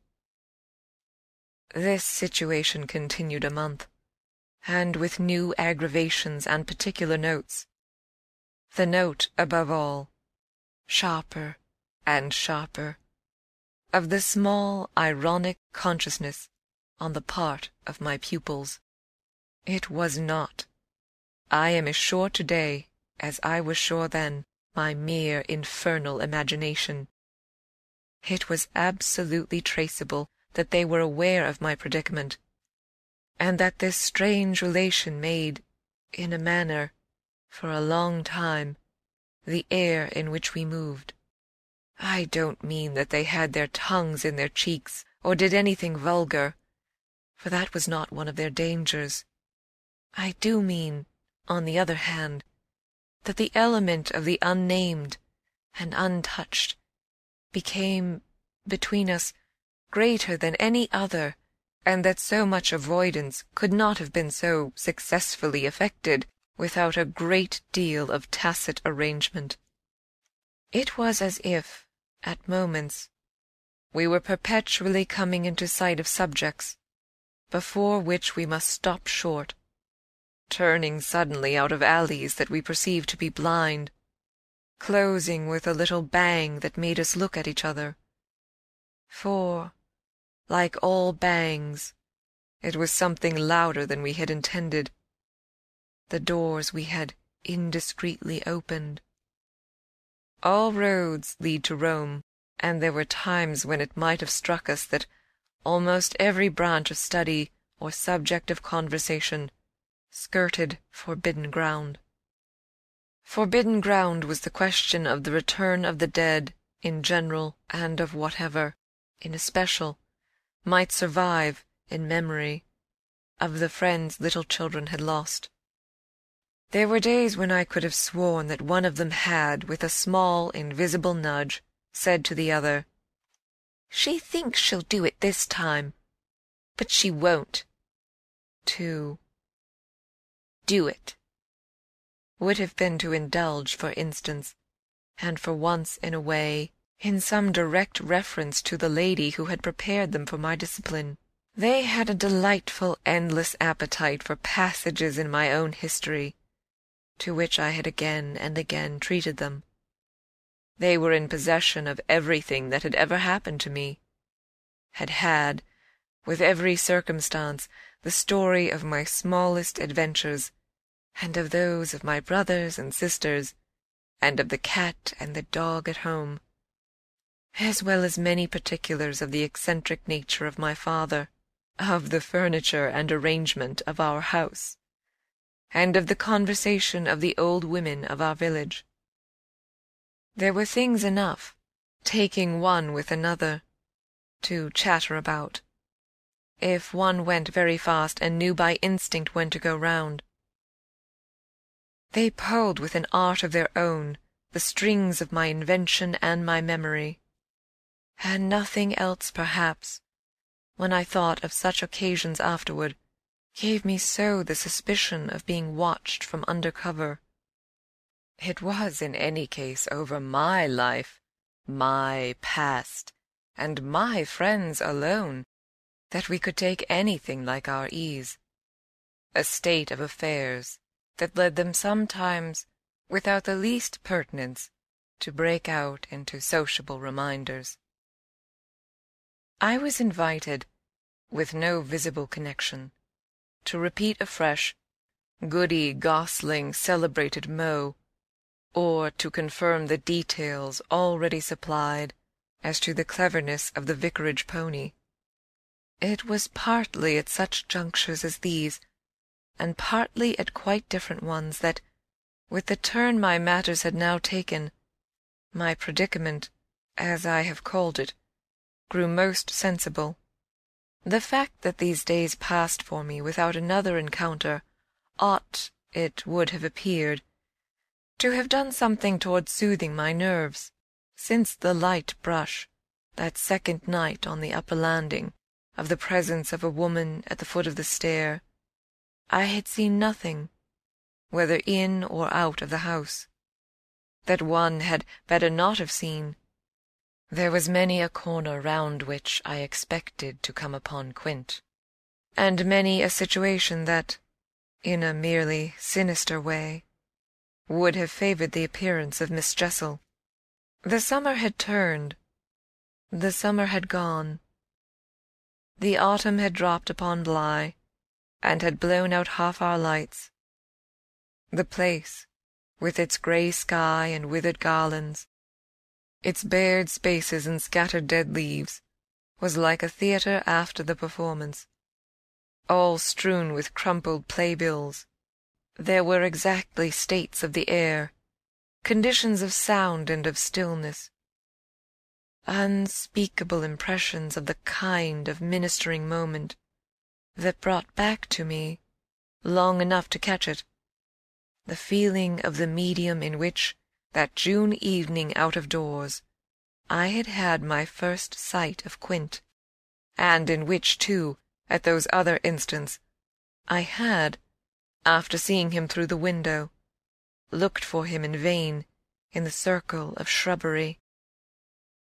This situation continued a month, and with new aggravations and particular notes. The note, above all, sharper and sharper, of the small ironic consciousness on the part of my pupils. It was not, I am as sure to-day as I was sure then, my mere infernal imagination. It was absolutely traceable that they were aware of my predicament, and that this strange relation made, in a manner, for a long time, the air in which we moved. I don't mean that they had their tongues in their cheeks, or did anything vulgar, for that was not one of their dangers. I do mean, on the other hand, that the element of the unnamed and untouched became, between us, greater than any other, and that so much avoidance could not have been so successfully effected without a great deal of tacit arrangement. It was as if, at moments, we were perpetually coming into sight of subjects before which we must stop short, turning suddenly out of alleys that we perceived to be blind, closing with a little bang that made us look at each other. For, like all bangs, it was something louder than we had intended. The doors we had indiscreetly opened. All roads lead to Rome, and there were times when it might have struck us that almost every branch of study or subject of conversation skirted forbidden ground. Forbidden ground was the question of the return of the dead in general, and of whatever, in especial, might survive in memory of the friends little children had lost. There were days when I could have sworn that one of them had, with a small, invisible nudge, said to the other, "She thinks she'll do it this time, but she won't." To do it would have been to indulge, for instance, and for once in a way, in some direct reference to the lady who had prepared them for my discipline. They had a delightful, endless appetite for passages in my own history, to which I had again and again treated them. They were in possession of everything that had ever happened to me, had, with every circumstance, the story of my smallest adventures, and of those of my brothers and sisters, and of the cat and the dog at home, as well as many particulars of the eccentric nature of my father, of the furniture and arrangement of our house, and of the conversation of the old women of our village. There were things enough, taking one with another, to chatter about, if one went very fast and knew by instinct when to go round. They pulled with an art of their own the strings of my invention and my memory, and nothing else, perhaps, when I thought of such occasions afterward, gave me so the suspicion of being watched from under cover. It was in any case over my life, my past, and my friends alone, that we could take anything like our ease, a state of affairs that led them sometimes, without the least pertinence, to break out into sociable reminders. I was invited, with no visible connection, to repeat afresh Goody Gosling celebrated Moe, or to confirm the details already supplied as to the cleverness of the vicarage pony. It was partly at such junctures as these, and partly at quite different ones, that, with the turn my matters had now taken, my predicament, as I have called it, grew most sensible. The fact that these days passed for me without another encounter ought, it would have appeared, to have done something toward soothing my nerves, since the light brush, that second night on the upper landing, of the presence of a woman at the foot of the stair, I had seen nothing, whether in or out of the house, that one had better not have seen. There was many a corner round which I expected to come upon Quint, and many a situation that, in a merely sinister way, would have favoured the appearance of Miss Jessel. The summer had turned, the summer had gone, the autumn had dropped upon Bly, and had blown out half our lights. The place, with its grey sky and withered garlands, its bared spaces and scattered dead leaves, was like a theatre after the performance, all strewn with crumpled playbills. There were exactly states of the air, conditions of sound and of stillness, unspeakable impressions of the kind of ministering moment that brought back to me, long enough to catch it, the feeling of the medium in which, that June evening out of doors, I had had my first sight of Quint, and in which, too, at those other instants, I had, after seeing him through the window, looked for him in vain in the circle of shrubbery.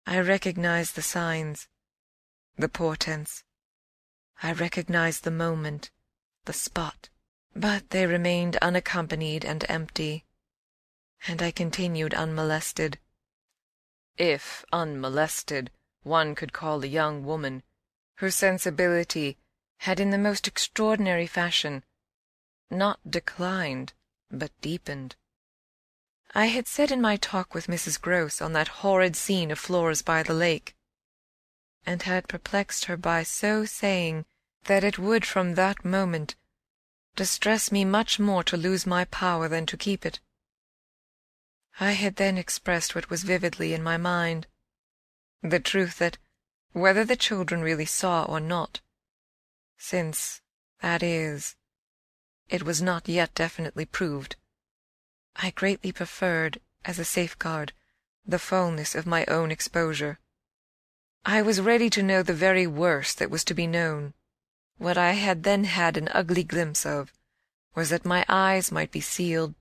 I recognized the signs, the portents. I recognized the moment, the spot, but they remained unaccompanied and empty, and I continued unmolested. If unmolested one could call a young woman whose sensibility had in the most extraordinary fashion not declined, but deepened. I had said in my talk with Mrs. Grose on that horrid scene of Flora's by the lake, and had perplexed her by so saying that it would from that moment distress me much more to lose my power than to keep it. I had then expressed what was vividly in my mind, the truth that, whether the children really saw or not, since, that is, it was not yet definitely proved, I greatly preferred, as a safeguard, the fullness of my own exposure. I was ready to know the very worst that was to be known. What I had then had an ugly glimpse of was that my eyes might be sealed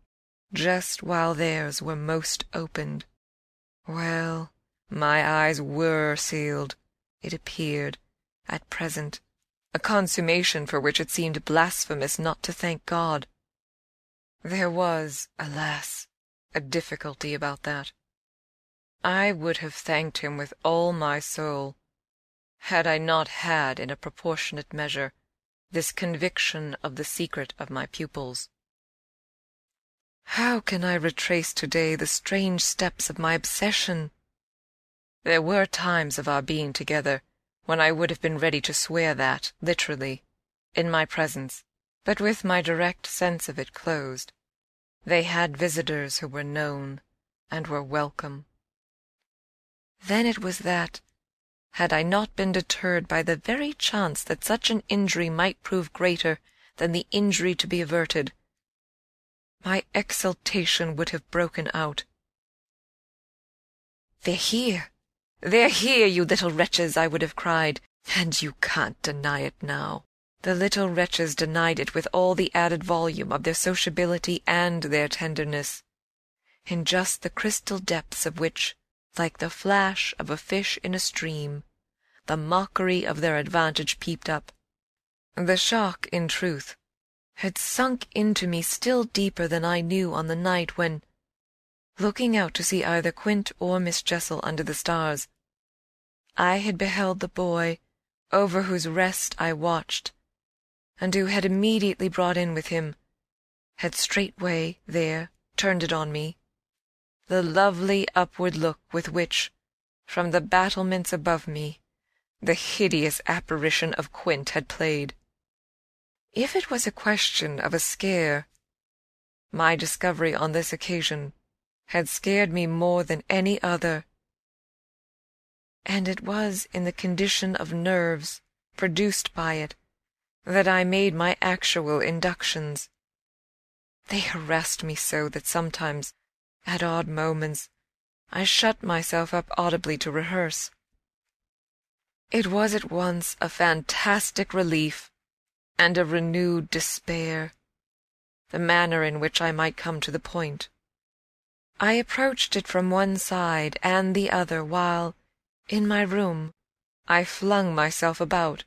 just while theirs were most opened. Well, my eyes were sealed, it appeared, at present, a consummation for which it seemed blasphemous not to thank God. There was, alas, a difficulty about that. I would have thanked him with all my soul, had I not had in a proportionate measure this conviction of the secret of my pupils. How can I retrace today the strange steps of my obsession? There were times of our being together when I would have been ready to swear that, literally, in my presence, but with my direct sense of it closed, they had visitors who were known and were welcome. Then it was that, had I not been deterred by the very chance that such an injury might prove greater than the injury to be averted, my exultation would have broken out. "They're here! They're here, you little wretches!" I would have cried, "and you can't deny it now." The little wretches denied it with all the added volume of their sociability and their tenderness, in just the crystal depths of which, like the flash of a fish in a stream, the mockery of their advantage peeped up. The shock, in truth, had sunk into me still deeper than I knew on the night when, looking out to see either Quint or Miss Jessel under the stars, I had beheld the boy over whose rest I watched, and who had immediately brought in with him, had straightway there turned it on me, the lovely upward look with which, from the battlements above me, the hideous apparition of Quint had played. If it was a question of a scare, my discovery on this occasion had scared me more than any other, and it was in the condition of nerves produced by it that I made my actual inductions. They harassed me so that sometimes, at odd moments, I shut myself up audibly to rehearse. It was at once a fantastic relief and a renewed despair, the manner in which I might come to the point. I approached it from one side and the other while, in my room, I flung myself about,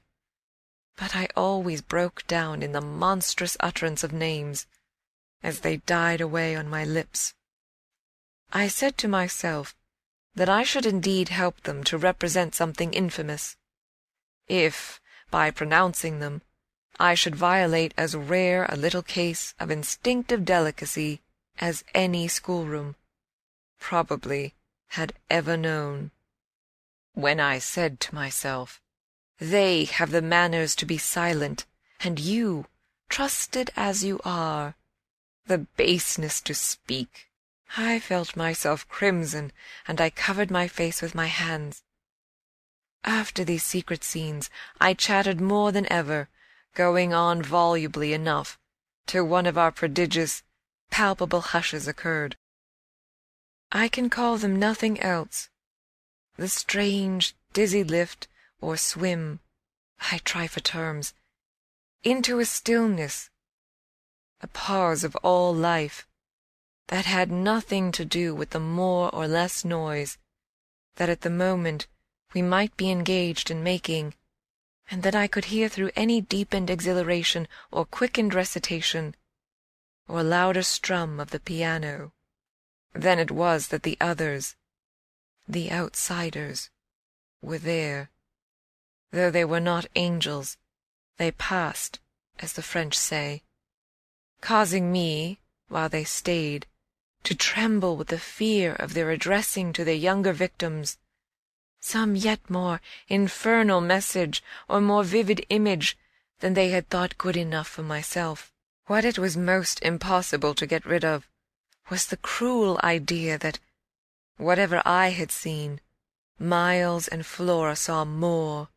but I always broke down in the monstrous utterance of names as they died away on my lips. I said to myself that I should indeed help them to represent something infamous, if, by pronouncing them, I should violate as rare a little case of instinctive delicacy as any schoolroom, probably, had ever known. When I said to myself, "They have the manners to be silent, and you, trusted as you are, the baseness to speak," I felt myself crimson, and I covered my face with my hands. After these secret scenes, I chattered more than ever, going on volubly enough, till one of our prodigious, palpable hushes occurred. I can call them nothing else. The strange, dizzy lift, or swim, I try for terms, into a stillness, a pause of all life, that had nothing to do with the more or less noise that at the moment we might be engaged in making, and that I could hear through any deepened exhilaration or quickened recitation, or louder strum of the piano. Then it was that the others, the outsiders, were there. Though they were not angels, they passed, as the French say, causing me, while they stayed, to tremble with the fear of their addressing to their younger victims some yet more infernal message or more vivid image than they had thought good enough for myself. What it was most impossible to get rid of was the cruel idea that, whatever I had seen, Miles and Flora saw more,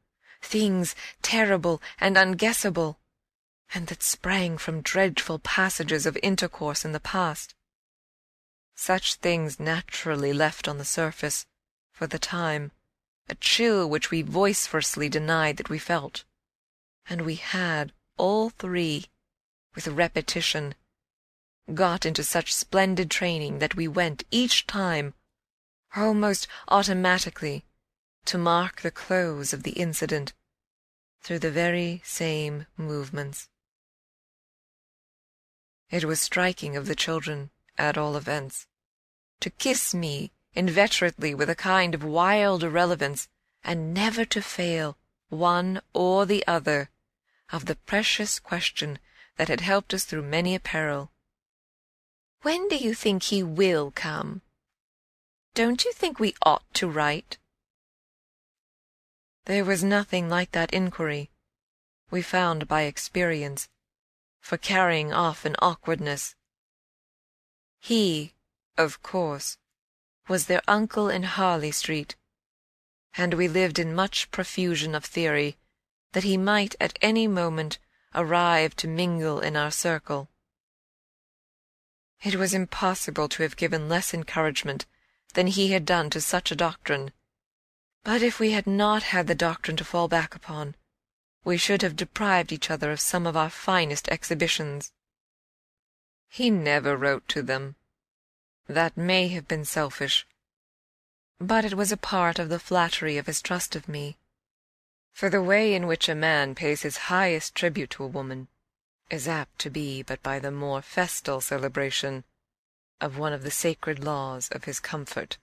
things terrible and unguessable, and that sprang from dreadful passages of intercourse in the past. Such things naturally left on the surface, for the time, a chill which we vociferously denied that we felt, and we had, all three, with repetition, got into such splendid training that we went each time, almost automatically, to mark the close of the incident through the very same movements. It was striking of the children, at all events, to kiss me inveterately with a kind of wild irrelevance, and never to fail, one or the other, of the precious question that had helped us through many a peril. "When do you think he will come? Don't you think we ought to write?" There was nothing like that inquiry, we found by experience, for carrying off an awkwardness. He, of course, was their uncle in Harley Street, and we lived in much profusion of theory that he might at any moment arrive to mingle in our circle. It was impossible to have given less encouragement than he had done to such a doctrine, but if we had not had the doctrine to fall back upon, we should have deprived each other of some of our finest exhibitions. He never wrote to them. That may have been selfish, but it was a part of the flattery of his trust of me, for the way in which a man pays his highest tribute to a woman is apt to be but by the more festal celebration of one of the sacred laws of his comfort.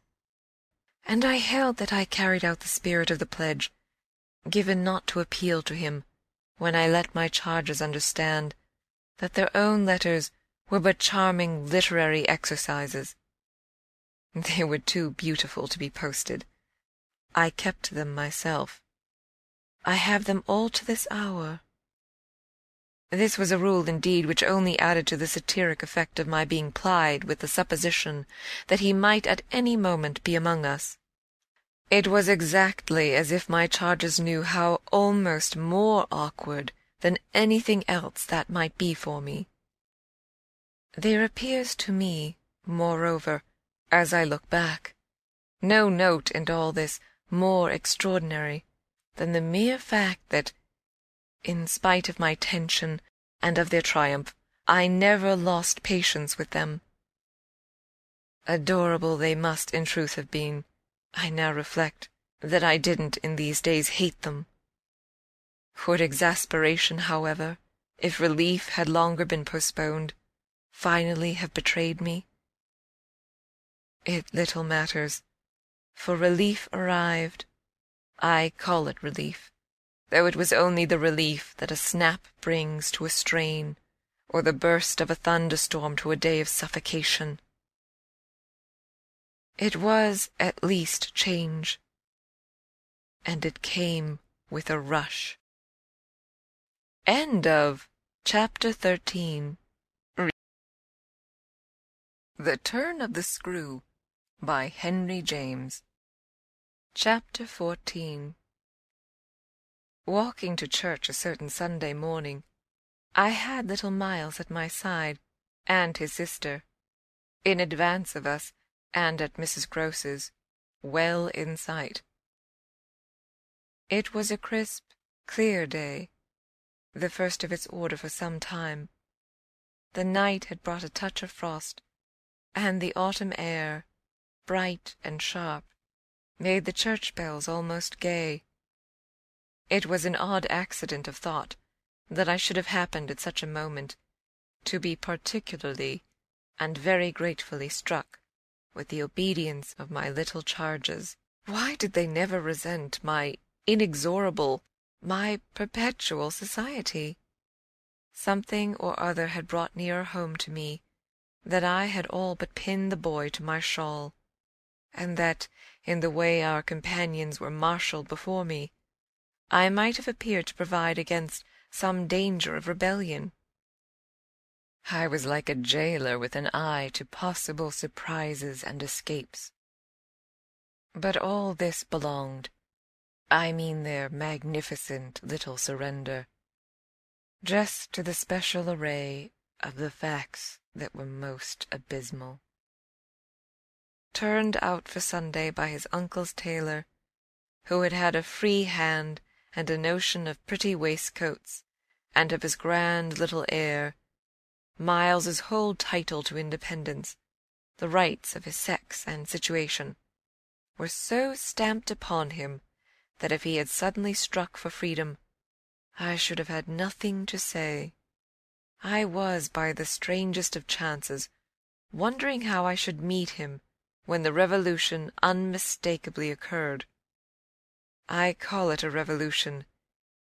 And I held that I carried out the spirit of the pledge, given not to appeal to him, when I let my charges understand that their own letters were but charming literary exercises. They were too beautiful to be posted. I kept them myself. I have them all to this hour. This was a rule, indeed, which only added to the satiric effect of my being plied with the supposition that he might at any moment be among us. It was exactly as if my charges knew how almost more awkward than anything else that might be for me. There appears to me, moreover, as I look back, no note in all this more extraordinary than the mere fact that, in spite of my tension and of their triumph, I never lost patience with them. Adorable they must in truth have been, I now reflect, that I didn't in these days hate them. Would exasperation, however, if relief had longer been postponed, finally have betrayed me? It little matters, for relief arrived. I call it relief, though it was only the relief that a snap brings to a strain, or the burst of a thunderstorm to a day of suffocation. It was at least change, and it came with a rush. End of Chapter 13. The Turn of the Screw by Henry James. Chapter 14. Walking to church a certain Sunday morning, I had little Miles at my side, and his sister, in advance of us, and at Mrs. Groce's, well in sight. It was a crisp, clear day, the first of its order for some time. The night had brought a touch of frost, and the autumn air, bright and sharp, made the church bells almost gay. It was an odd accident of thought that I should have happened at such a moment to be particularly and very gratefully struck with the obedience of my little charges. Why did they never resent my inexorable, my perpetual society? Something or other had brought nearer home to me that I had all but pinned the boy to my shawl, and that, in the way our companions were marshalled before me, I might have appeared to provide against some danger of rebellion. I was like a jailer with an eye to possible surprises and escapes. But all this belonged, I mean their magnificent little surrender, just to the special array of the facts that were most abysmal. turned out for Sunday by his uncle's tailor, who had had a free hand and a notion of pretty waistcoats, and of his grand little air, Myles's whole title to independence, the rights of his sex and situation, were so stamped upon him that if he had suddenly struck for freedom, I should have had nothing to say. I was, by the strangest of chances, wondering how I should meet him when the revolution unmistakably occurred. I call it a revolution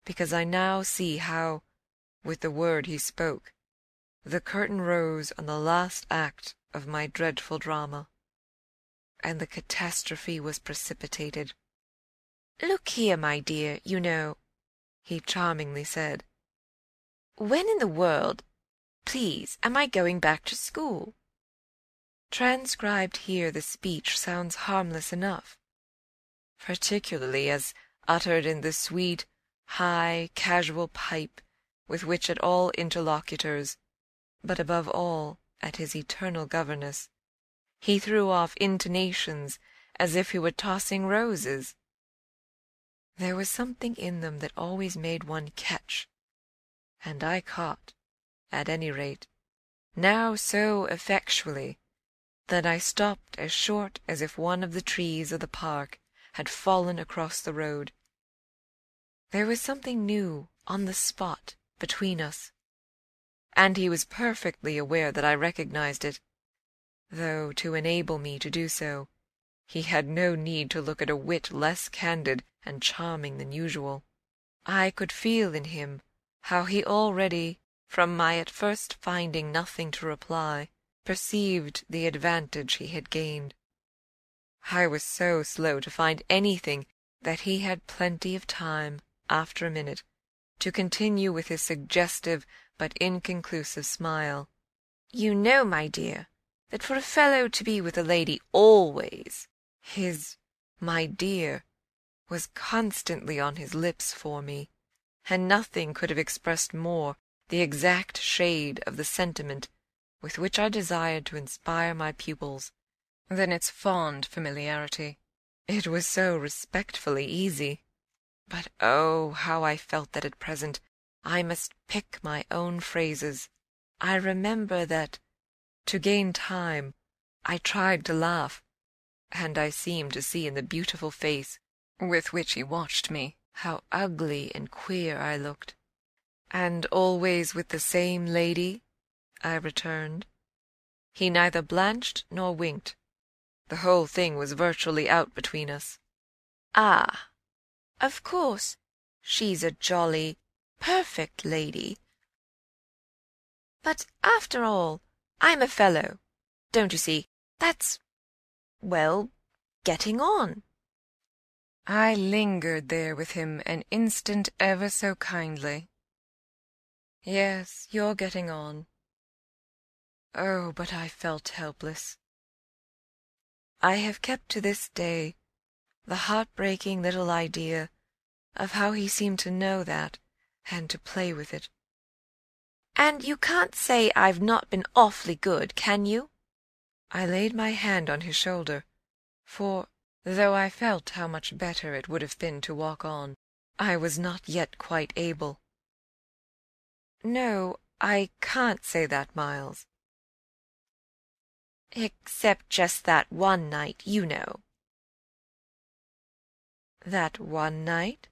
because I now see how, with the word he spoke, the curtain rose on the last act of my dreadful drama, and the catastrophe was precipitated. "Look here, my dear, you know," he charmingly said, "when in the world, please, am I going back to school?" Transcribed here the speech sounds harmless enough, particularly as uttered in the sweet, high, casual pipe with which at all interlocutors, but above all at his eternal governess, he threw off intonations as if he were tossing roses. There was something in them that always made one catch, and I caught, at any rate, now so effectually that I stopped as short as if one of the trees of the park had fallen across the road. There was something new on the spot between us, and he was perfectly aware that I recognized it, though to enable me to do so, he had no need to look at a whit less candid and charming than usual. I could feel in him how he already, from my at first finding nothing to reply, perceived the advantage he had gained. I was so slow to find anything that he had plenty of time, after a minute, to continue with his suggestive but inconclusive smile. "You know, my dear, that for a fellow to be with a lady always—" His "my dear" was constantly on his lips for me, and nothing could have expressed more the exact shade of the sentiment with which I desired to inspire my pupils than its fond familiarity. It was so respectfully easy. But oh, how I felt that at present I must pick my own phrases. I remember that, to gain time, I tried to laugh, and I seemed to see in the beautiful face with which he watched me how ugly and queer I looked. "And always with the same lady?" I returned. He neither blanched nor winked. The whole thing was virtually out between us. "Ah, of course, she's a jolly, perfect lady. But after all, I'm a fellow. Don't you see? That's, well, getting on." I lingered there with him an instant ever so kindly. "Yes, you're getting on." Oh, but I felt helpless. I have kept to this day the heart-breaking little idea of how he seemed to know that and to play with it. "And you can't say I've not been awfully good, can you?" I laid my hand on his shoulder, for, though I felt how much better it would have been to walk on, I was not yet quite able. "No, I can't say that, Miles." "Except just that one night, you know." "That one night?"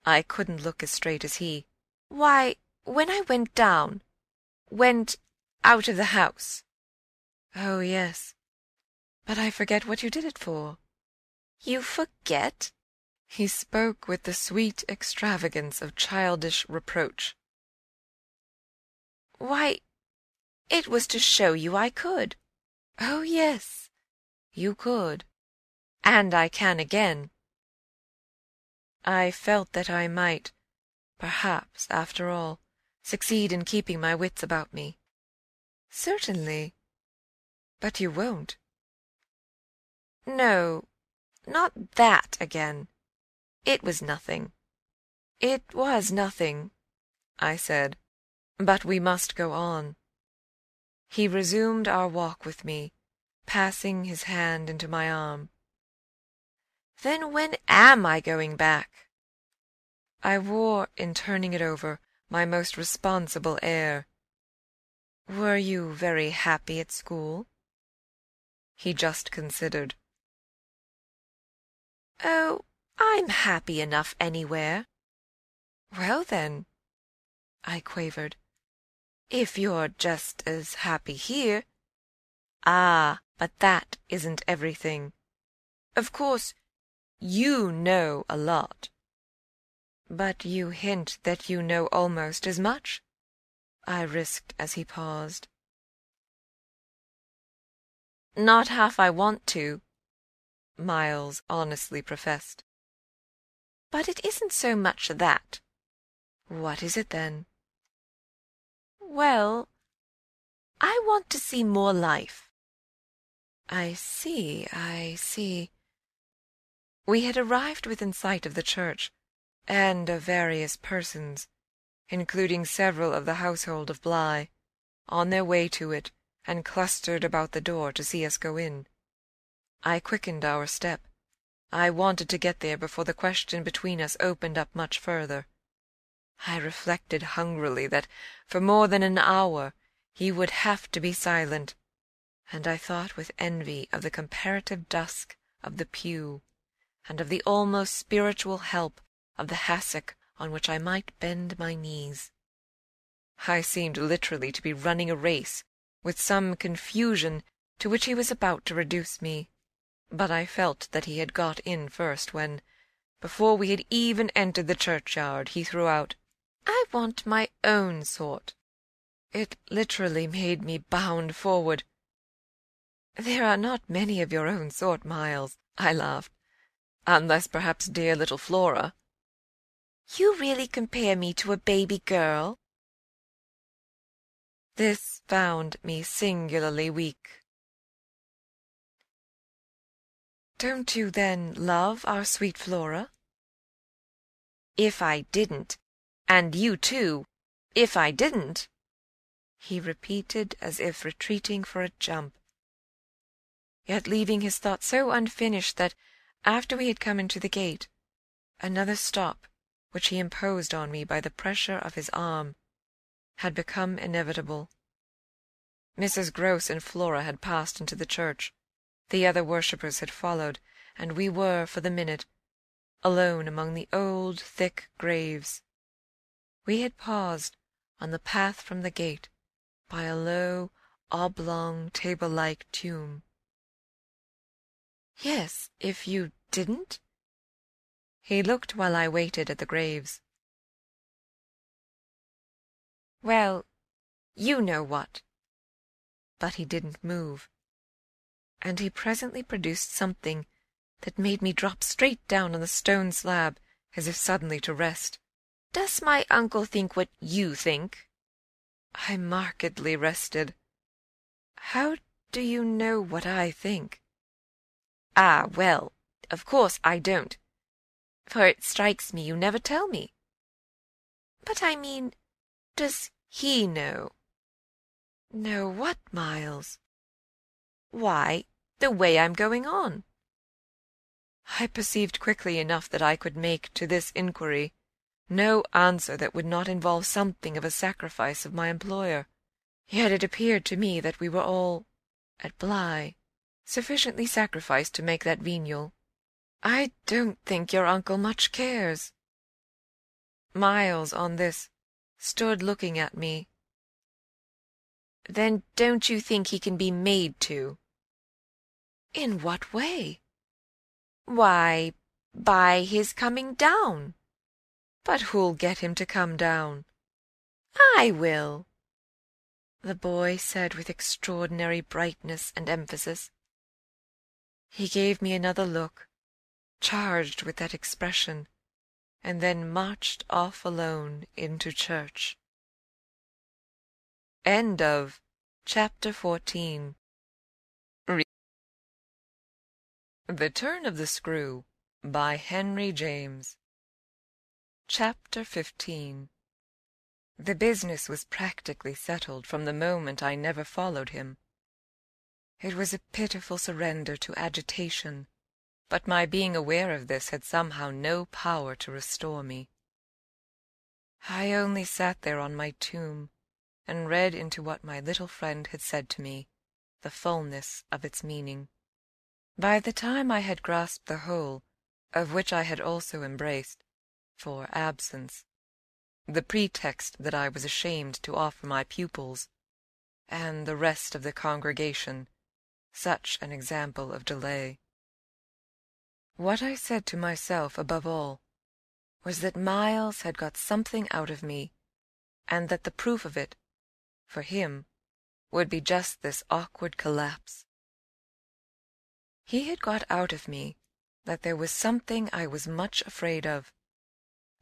I couldn't look as straight as he. "Why, when I went out of the house." "Oh, yes. But I forget what you did it for." "You forget?" He spoke with the sweet extravagance of childish reproach. "Why, it was to show you I could." "Oh, yes, you could. And I can again." I felt that I might, perhaps, after all, succeed in keeping my wits about me. "Certainly. But you won't." "No, not that again. It was nothing." "It was nothing," I said, "but we must go on." He resumed our walk with me, passing his hand into my arm. "Then when am I going back?" I wore, in turning it over, my most responsible air. "Were you very happy at school?" He just considered. "Oh, I'm happy enough anywhere." "Well, then," I quavered, "if you're just as happy here—" "Ah, but that isn't everything. Of course, you know a lot." "But you hint that you know almost as much," I risked as he paused. "Not half I want to," Miles honestly professed. "But it isn't so much that." "What is it, then?" "Well, I want to see more life." I see. We had arrived within sight of the church, and of various persons, including several of the household of Bligh, on their way to it, and clustered about the door to see us go in. I quickened our step. I wanted to get there before the question between us opened up much further. I reflected hungrily that for more than an hour he would have to be silent, and I thought with envy of the comparative dusk of the pew, and of the almost spiritual help of the hassock on which I might bend my knees. I seemed literally to be running a race with some confusion to which he was about to reduce me, but I felt that he had got in first when, before we had even entered the churchyard, he threw out, "I want my own sort." It literally made me bound forward. "There are not many of your own sort, Miles," I laughed, "unless perhaps dear little Flora." "You really compare me to a baby girl?" This found me singularly weak. "Don't you, then, love our sweet Flora?" "If I didn't, and you too, if I didn't," he repeated as if retreating for a jump, yet leaving his thought so unfinished that, after we had come into the gate, another stop, which he imposed on me by the pressure of his arm, had become inevitable. Mrs. Grose and Flora had passed into the church, the other worshippers had followed, and we were, for the minute, alone among the old thick graves. We had paused on the path from the gate by a low, oblong, table-like tomb. "Yes, if you didn't?" He looked while I waited at the graves. "Well, you know what." But he didn't move, and he presently produced something that made me drop straight down on the stone slab, as if suddenly to rest. "Does my uncle think what you think?" I markedly rested. "How do you know what I think?" "Ah, well, of course I don't, for it strikes me you never tell me." "But I mean, does he know?" "Know what, Miles?" "Why, the way I'm going on." I perceived quickly enough that I could make to this inquiry no answer that would not involve something of a sacrifice of my employer. Yet it appeared to me that we were all, at Bligh, sufficiently sacrificed to make that venial. "I don't think your uncle much cares." Miles, on this, stood looking at me. "Then don't you think he can be made to?" "In what way?" "Why, by his coming down." "But who'll get him to come down?" "I will," the boy said with extraordinary brightness and emphasis. He gave me another look, charged with that expression, and then marched off alone into church. End of Chapter 14. The Turn of the Screw by Henry James. Chapter 15. The business was practically settled from the moment I never followed him. It was a pitiful surrender to agitation, but my being aware of this had somehow no power to restore me. I only sat there on my tomb and read into what my little friend had said to me, the fullness of its meaning. By the time I had grasped the whole, of which I had also embraced, for absence, the pretext that I was ashamed to offer my pupils, and the rest of the congregation, such an example of delay. What I said to myself above all was that Miles had got something out of me, and that the proof of it, for him, would be just this awkward collapse. He had got out of me that there was something I was much afraid of,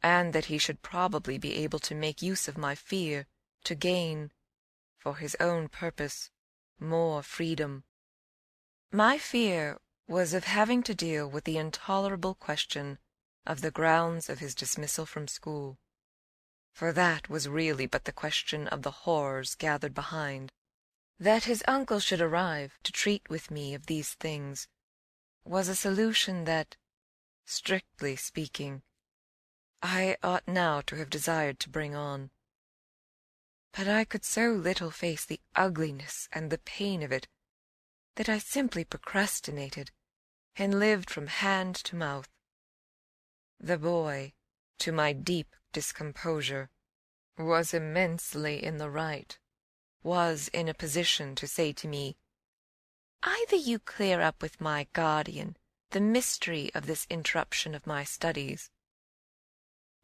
and that he should probably be able to make use of my fear to gain, for his own purpose, more freedom. My fear was of having to deal with the intolerable question of the grounds of his dismissal from school, for that was really but the question of the horrors gathered behind. That his uncle should arrive to treat with me of these things was a solution that, strictly speaking, I ought now to have desired to bring on. But I could so little face the ugliness and the pain of it that I simply procrastinated and lived from hand to mouth. The boy, to my deep discomposure, was immensely in the right, was in a position to say to me, "Either you clear up with my guardian the mystery of this interruption of my studies,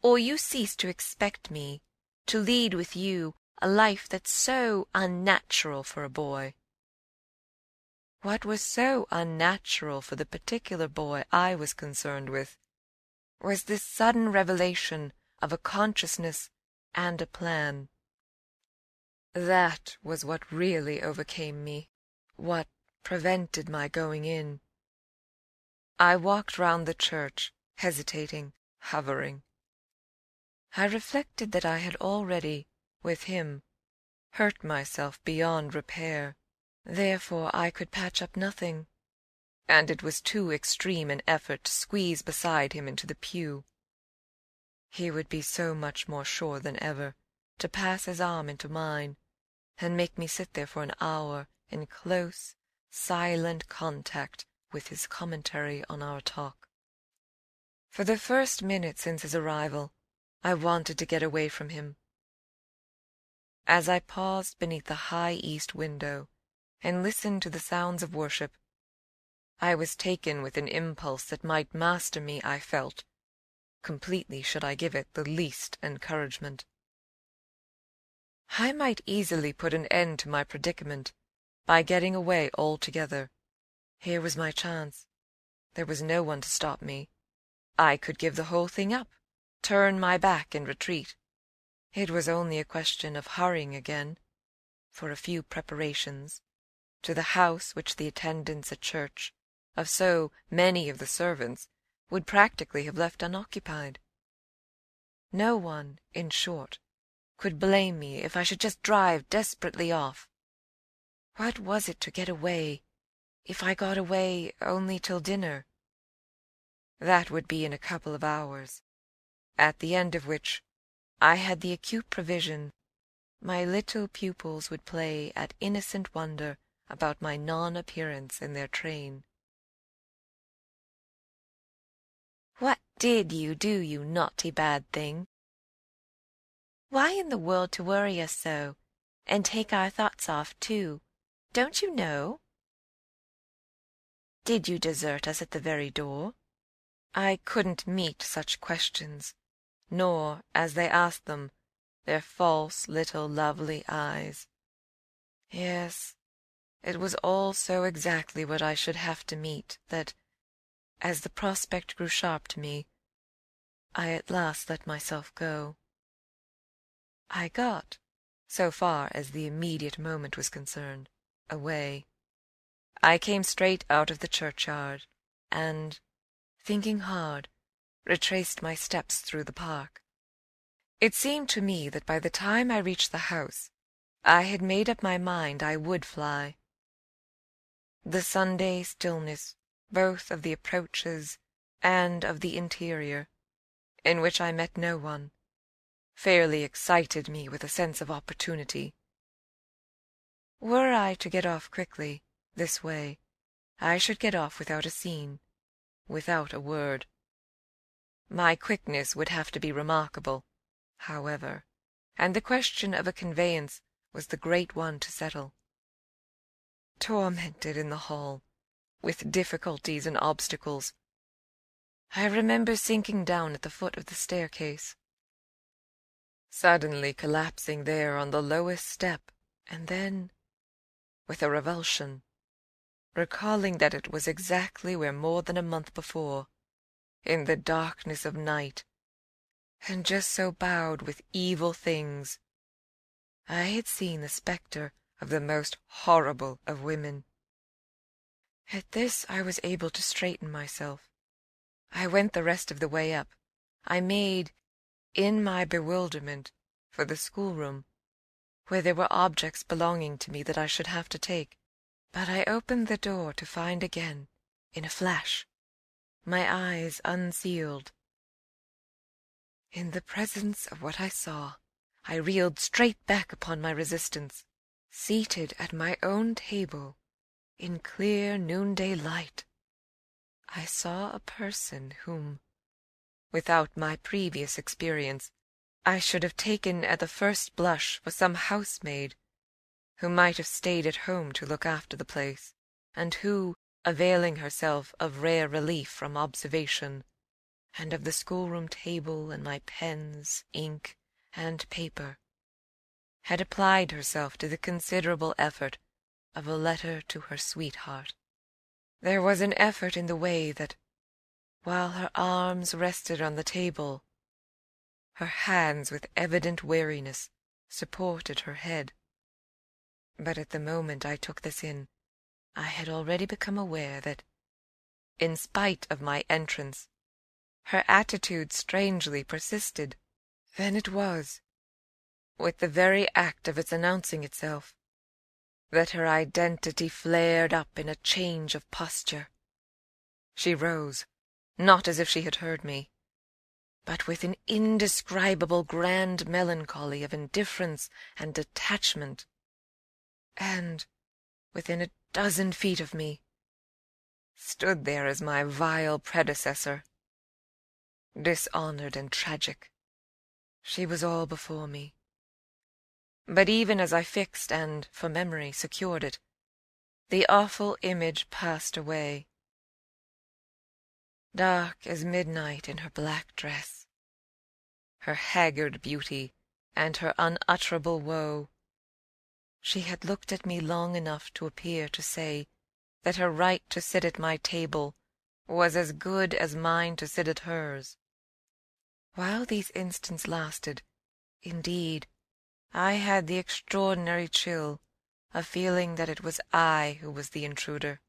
or you cease to expect me to lead with you a life that's so unnatural for a boy." What was so unnatural for the particular boy I was concerned with was this sudden revelation of a consciousness and a plan. That was what really overcame me, what prevented my going in. I walked round the church, hesitating, hovering. I reflected that I had already, with him, hurt myself beyond repair. Therefore I could patch up nothing, and it was too extreme an effort to squeeze beside him into the pew. He would be so much more sure than ever to pass his arm into mine, and make me sit there for an hour in close, silent contact with his commentary on our talk. For the first minute since his arrival, I wanted to get away from him. As I paused beneath the high east window, and listened to the sounds of worship, I was taken with an impulse that might master me, I felt, completely should I give it the least encouragement. I might easily put an end to my predicament by getting away altogether. Here was my chance. There was no one to stop me. I could give the whole thing up, turn my back and retreat. It was only a question of hurrying again, for a few preparations, to the house which the attendants at church, of so many of the servants, would practically have left unoccupied. No one, in short, could blame me if I should just drive desperately off. What was it to get away, if I got away only till dinner? That would be in a couple of hours, at the end of which I had the acute prevision my little pupils would play at innocent wonder about my non-appearance in their train. "What did you do, you naughty bad thing? Why in the world to worry us so, and take our thoughts off, too? Don't you know? Did you desert us at the very door?" I couldn't meet such questions, nor, as they asked them, their false little lovely eyes. Yes, it was all so exactly what I should have to meet that, as the prospect grew sharp to me, I at last let myself go. I got, so far as the immediate moment was concerned, away. I came straight out of the churchyard, and, thinking hard, retraced my steps through the park. It seemed to me that by the time I reached the house, I had made up my mind I would fly. the Sunday stillness both of the approaches and of the interior, in which I met no one, fairly excited me with a sense of opportunity. Were I to get off quickly, this way, I should get off without a scene, without a word. My quickness would have to be remarkable, however, and the question of a conveyance was the great one to settle. Tormented in the hall, with difficulties and obstacles, I remember sinking down at the foot of the staircase, suddenly collapsing there on the lowest step, and then, with a revulsion, recalling that it was exactly where more than a month before, in the darkness of night, and just so bowed with evil things, I had seen the spectre of the most horrible of women. At this I was able to straighten myself. I went the rest of the way up. I made, in my bewilderment, for the schoolroom, where there were objects belonging to me that I should have to take. But I opened the door to find again, in a flash, my eyes unsealed. In the presence of what I saw, I reeled straight back upon my resistance, seated at my own table, in clear noonday light. I saw a person whom, without my previous experience, I should have taken at the first blush for some housemaid, who might have stayed at home to look after the place, and who, availing herself of rare relief from observation, and of the schoolroom table and my pens, ink, and paper, had applied herself to the considerable effort of a letter to her sweetheart. There was an effort in the way that, while her arms rested on the table, her hands with evident weariness supported her head. But at the moment I took this in, I had already become aware that, in spite of my entrance, her attitude strangely persisted. Then it was, with the very act of its announcing itself, that her identity flared up in a change of posture. She rose, not as if she had heard me, but with an indescribable grand melancholy of indifference and detachment, and, within a dozen feet of me, stood there as my vile predecessor. Dishonoured and tragic, she was all before me. But even as I fixed and, for memory, secured it, the awful image passed away. Dark as midnight in her black dress, her haggard beauty, and her unutterable woe, she had looked at me long enough to appear to say that her right to sit at my table was as good as mine to sit at hers. While these instants lasted, indeed, I had the extraordinary chill of feeling that it was I who was the intruder.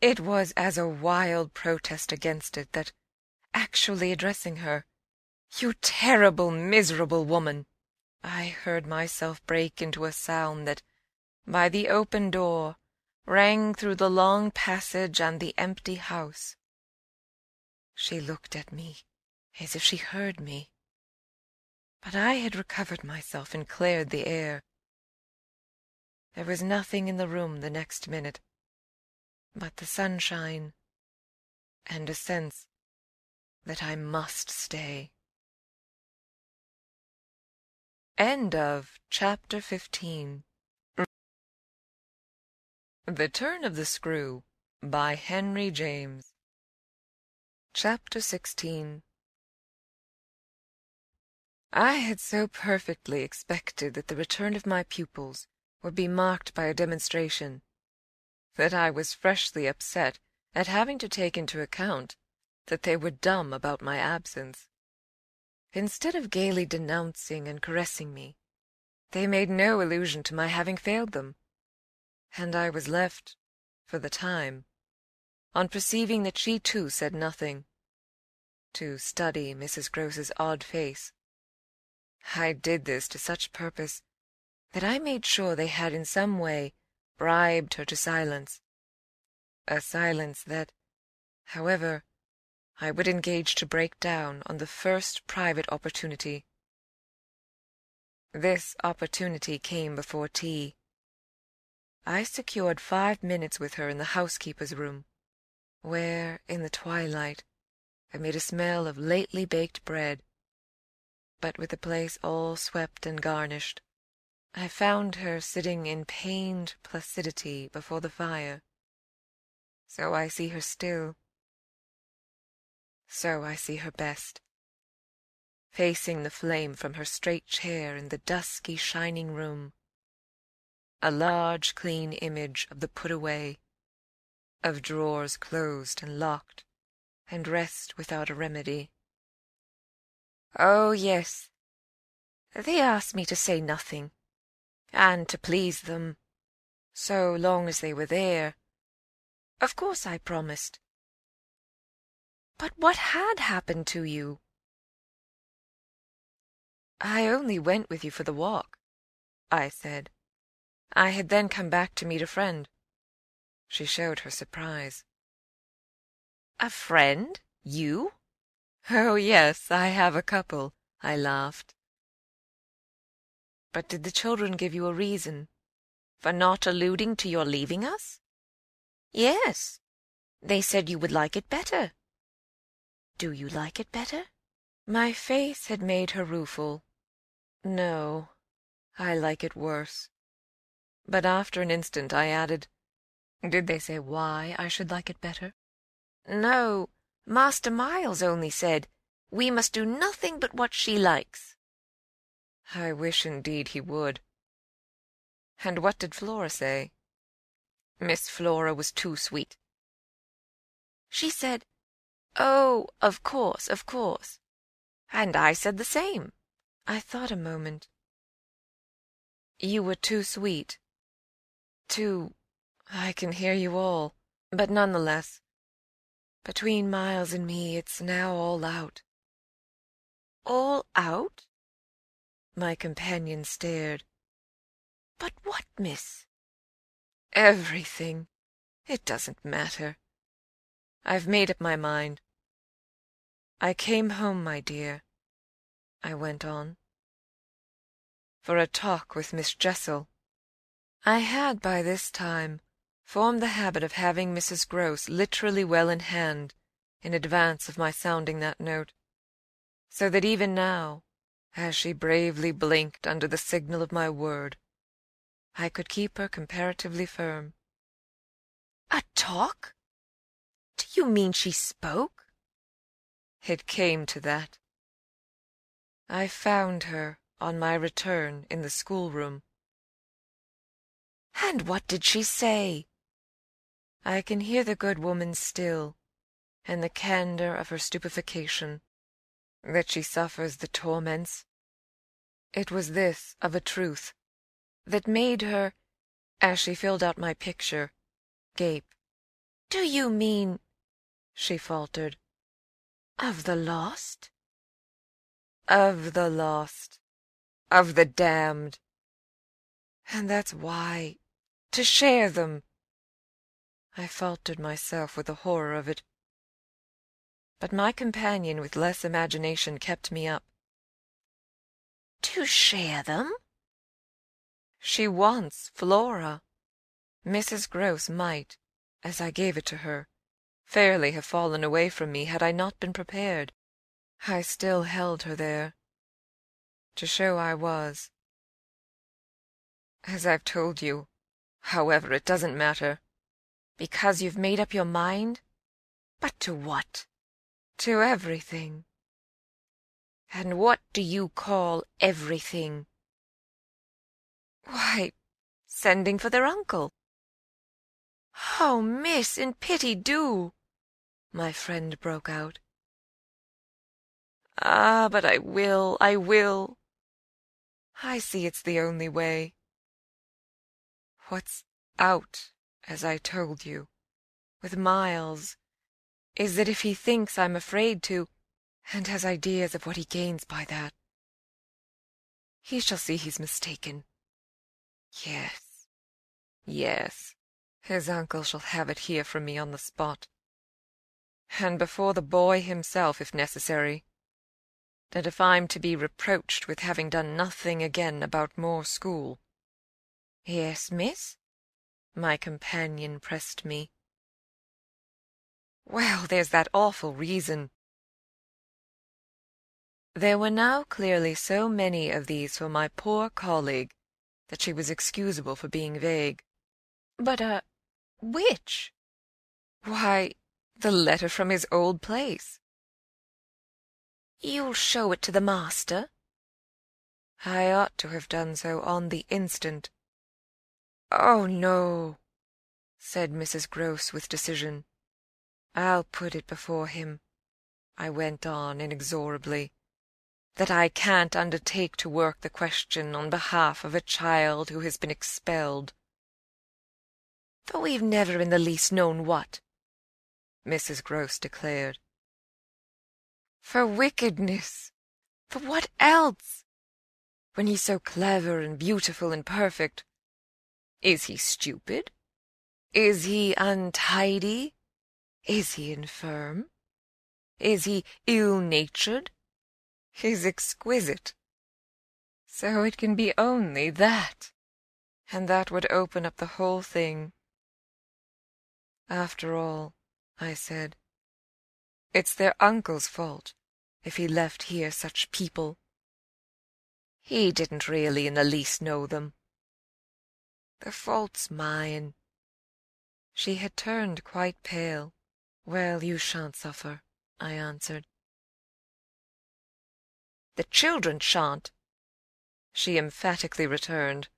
It was as a wild protest against it that, actually addressing her, "You terrible, miserable woman," I heard myself break into a sound that, by the open door, rang through the long passage and the empty house. She looked at me as if she heard me. But I had recovered myself and cleared the air. There was nothing in the room the next minute but the sunshine and a sense that I must stay. End of Chapter 15. The Turn of the Screw by Henry James. Chapter 16. I had so perfectly expected that the return of my pupils would be marked by a demonstration, that I was freshly upset at having to take into account that they were dumb about my absence. Instead of gaily denouncing and caressing me, they made no allusion to my having failed them, and I was left, for the time, on perceiving that she too said nothing, to study Mrs. Groce's odd face. I did this to such purpose that I made sure they had in some way bribed her to silence, A silence that, however, I would engage to break down on the first private opportunity. This opportunity came before tea. I secured 5 minutes with her in the housekeeper's room, where, in the twilight, amid a smell of lately baked bread, but with the place all swept and garnished, I found her sitting in pained placidity before the fire. So I see her still. So I see her best, facing the flame from her straight chair in the dusky, shining room, a large, clean image of the put away, of drawers closed and locked, and rest without a remedy. Oh, yes, they asked me to say nothing, and to please them, so long as they were there. Of course I promised. But what had happened to you? I only went with you for the walk, I said. I had then come back to meet a friend. She showed her surprise. A friend? You? Oh, yes, I have a couple, I laughed. But did the children give you a reason for not alluding to your leaving us? Yes, they said you would like it better. Do you like it better? My face had made her rueful. No, I like it worse. But after an instant I added, did they say why I should like it better? No, Master Miles only said, we must do nothing but what she likes. I wish indeed he would. And what did Flora say? Miss Flora was too sweet. She said, oh, of course, of course. And I said the same. I thought a moment. You were too sweet. I can hear you all, but none the less. Between Miles and me, it's now all out. All out? My companion stared. But what, miss? Everything. It doesn't matter. I've made up my mind. I came home, my dear, I went on, for a talk with Miss Jessel. I had by this time formed the habit of having Mrs. Grose literally well in hand in advance of my sounding that note, so that even now, as she bravely blinked under the signal of my word, I could keep her comparatively firm. A talk? Do you mean she spoke? It came to that. I found her on my return in the schoolroom. And what did she say? I can hear the good woman still, and the candour of her stupefaction, that she suffers the torments. It was this, of a truth, that made her, as she filled out my picture, gape. Do you mean, she faltered, of the lost? Of the lost, of the damned. And that's why, to share them. I faltered myself with the horror of it. But my companion with less imagination kept me up. To share them? She wants Flora. Mrs. Grose might, as I gave it to her, fairly have fallen away from me had I not been prepared. I still held her there, to show I was. As I've told you, however, it doesn't matter. Because you've made up your mind? But to what? To everything. And what do you call everything? Why, sending for their uncle. Oh, miss, in pity do, my friend broke out. Ah, but I will. I see it's the only way. What's out, as I told you, with Miles, is that if he thinks I'm afraid to, and has ideas of what he gains by that, he shall see he's mistaken. Yes, His uncle shall have it here from me on the spot, and before the boy himself, if necessary, that if I'm to be reproached with having done nothing again about Moor School—" "Yes, miss?" my companion pressed me. "Well, there's that awful reason." There were now clearly so many of these for my poor colleague that she was excusable for being vague. "But, which?" "Why, the letter from his old place." "You'll show it to the master?" I ought to have done so on the instant. "Oh, no," said Mrs. Grose with decision. "I'll put it before him," I went on inexorably, "that I can't undertake to work the question on behalf of a child who has been expelled." "For we've never in the least known what," Mrs. Grose declared. "For wickedness. For what else? When he's so clever and beautiful and perfect. Is he stupid? Is he untidy? Is he infirm? Is he ill-natured? He's exquisite. So it can be only that, and that would open up the whole thing." "After all," I said, "it's their uncle's fault if he left here such people." "He didn't really in the least know them." "The fault's mine." She had turned quite pale. "Well, you shan't suffer," I answered. "The children shan't," she emphatically returned.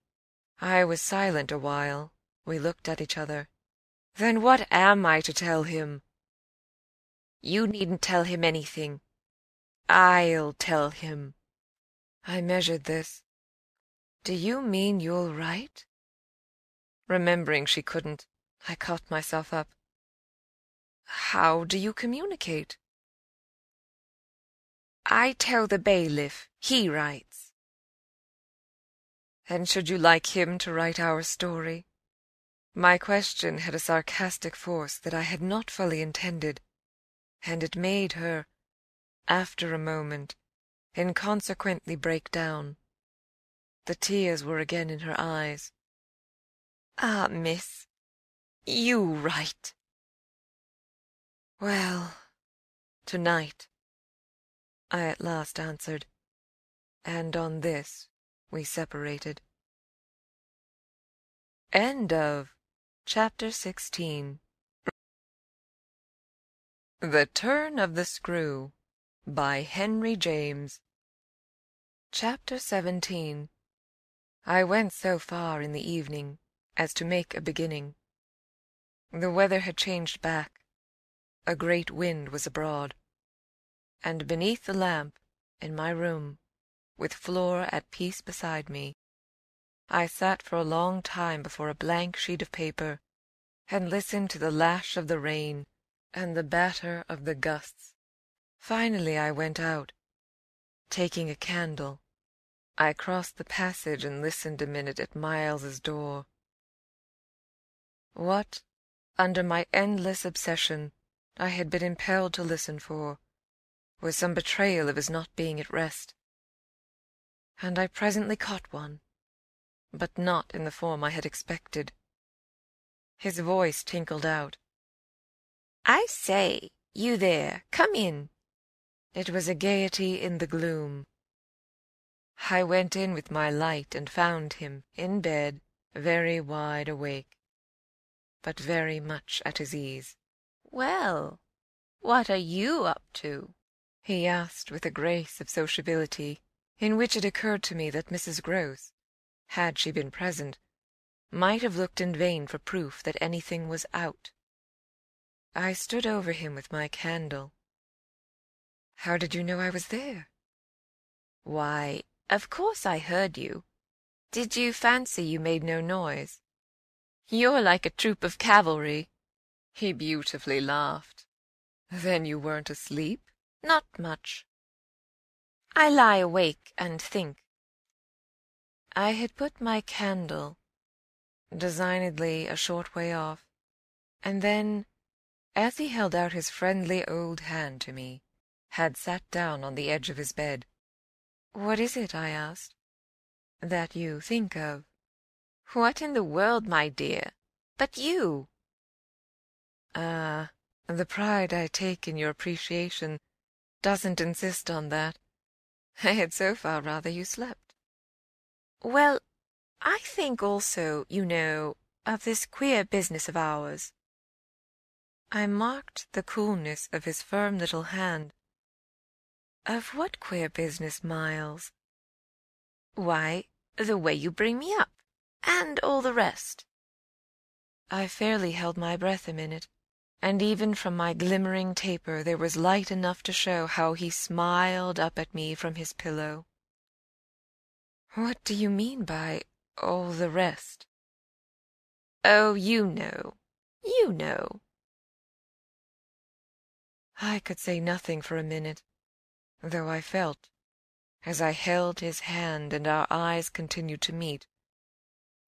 I was silent a while. We looked at each other. "Then what am I to tell him?" "You needn't tell him anything." "I'll tell him." I measured this. "Do you mean you'll write?" Remembering she couldn't, I caught myself up. "How do you communicate?" "I tell the bailiff. He writes." "And should you like him to write our story?" My question had a sarcastic force that I had not fully intended, and it made her, after a moment, inconsequently break down. The tears were again in her eyes. "Ah, miss, you write." "Well, tonight," I at last answered, and on this we separated. Chapter 16. The Turn of the Screw by Henry James. Chapter 17. I went so far in the evening as to make a beginning. The weather had changed back. A great wind was abroad, and beneath the lamp in my room, with Flora at peace beside me, I sat for a long time before a blank sheet of paper, and listened to the lash of the rain and the batter of the gusts. Finally I went out. Taking a candle, I crossed the passage and listened a minute at Miles's door. What, under my endless obsession, I had been impelled to listen for was some betrayal of his not being at rest. And I presently caught one, but not in the form I had expected. His voice tinkled out. "I say, you there, come in." It was a gaiety in the gloom. I went in with my light and found him in bed, very wide awake, but very much at his ease. "Well, what are you up to?" he asked with a grace of sociability in which it occurred to me that Mrs. Grose, had she been present, might have looked in vain for proof that anything was out. I stood over him with my candle. "How did you know I was there?" "Why, of course I heard you. Did you fancy you made no noise? You're like a troop of cavalry." He beautifully laughed. "Then you weren't asleep?" "Not much. I lie awake and think." I had put my candle, designedly a short way off, and then, as he held out his friendly old hand to me, had sat down on the edge of his bed. "What is it," I asked, "that you think of?" "What in the world, my dear, but you?" "Ah, the pride I take in your appreciation doesn't insist on that. I had so far rather you slept." "Well, I think also, you know, of this queer business of ours." I marked the coolness of his firm little hand. "Of what queer business, Miles?" "Why, the way you bring me up, and all the rest." I fairly held my breath a minute, and even from my glimmering taper there was light enough to show how he smiled up at me from his pillow. "What do you mean by all the rest?" "Oh, you know. You know." I could say nothing for a minute, though I felt, as I held his hand and our eyes continued to meet,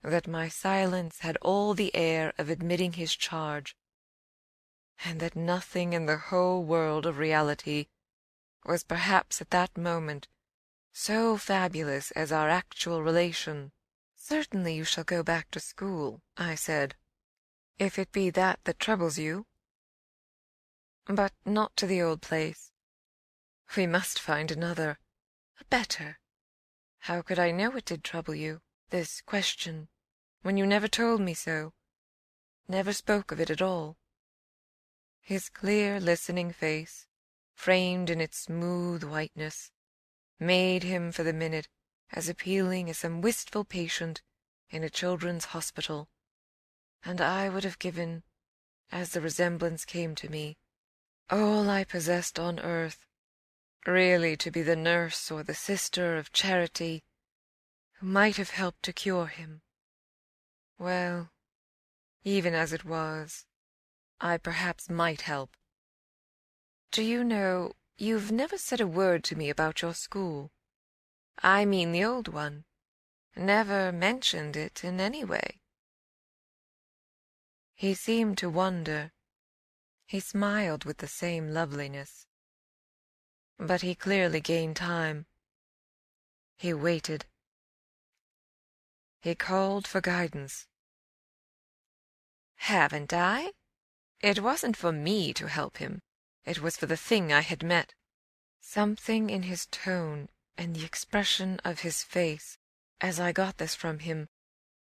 that my silence had all the air of admitting his charge, and that nothing in the whole world of reality was perhaps at that moment so fabulous as our actual relation. "Certainly you shall go back to school," I said, "if it be that that troubles you. But not to the old place. We must find another, a better. How could I know it did trouble you, this question, when you never told me so, never spoke of it at all?" His clear, listening face, framed in its smooth whiteness, made him for the minute as appealing as some wistful patient in a children's hospital, and I would have given, as the resemblance came to me, all I possessed on earth, really to be the nurse or the sister of charity who might have helped to cure him. Well, even as it was, I perhaps might help. Do you know, you've never said a word to me about your school. I mean the old one. Never mentioned it in any way." He seemed to wonder. He smiled with the same loveliness. But he clearly gained time. He waited. He called for guidance. "Haven't I? It wasn't for me to help him. It was for the thing I had met." Something in his tone and the expression of his face, as I got this from him,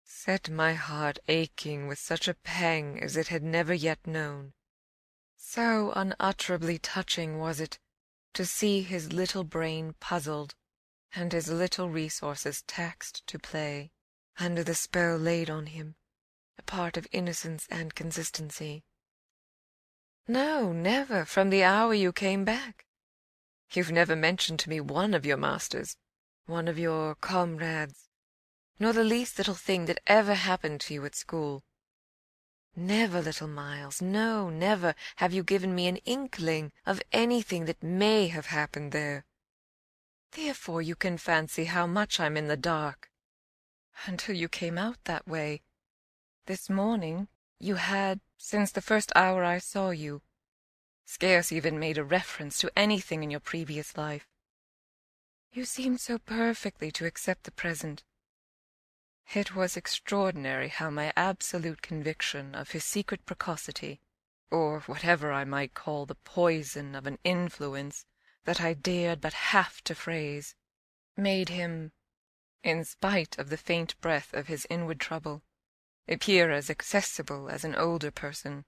set my heart aching with such a pang as it had never yet known. So unutterably touching was it to see his little brain puzzled and his little resources taxed to play, under the spell laid on him, a part of innocence and consistency. "No, never, from the hour you came back. You've never mentioned to me one of your masters, one of your comrades, nor the least little thing that ever happened to you at school. Never, little Miles, no, never have you given me an inkling of anything that may have happened there. Therefore you can fancy how much I'm in the dark. Until you came out that way. This morning you had, since the first hour I saw you, scarce even made a reference to anything in your previous life. You seemed so perfectly to accept the present. It was extraordinary how my absolute conviction of his secret precocity, or whatever I might call the poison of an influence that I dared but half to phrase, made him, in spite of the faint breath of his inward trouble, appear as accessible as an older person,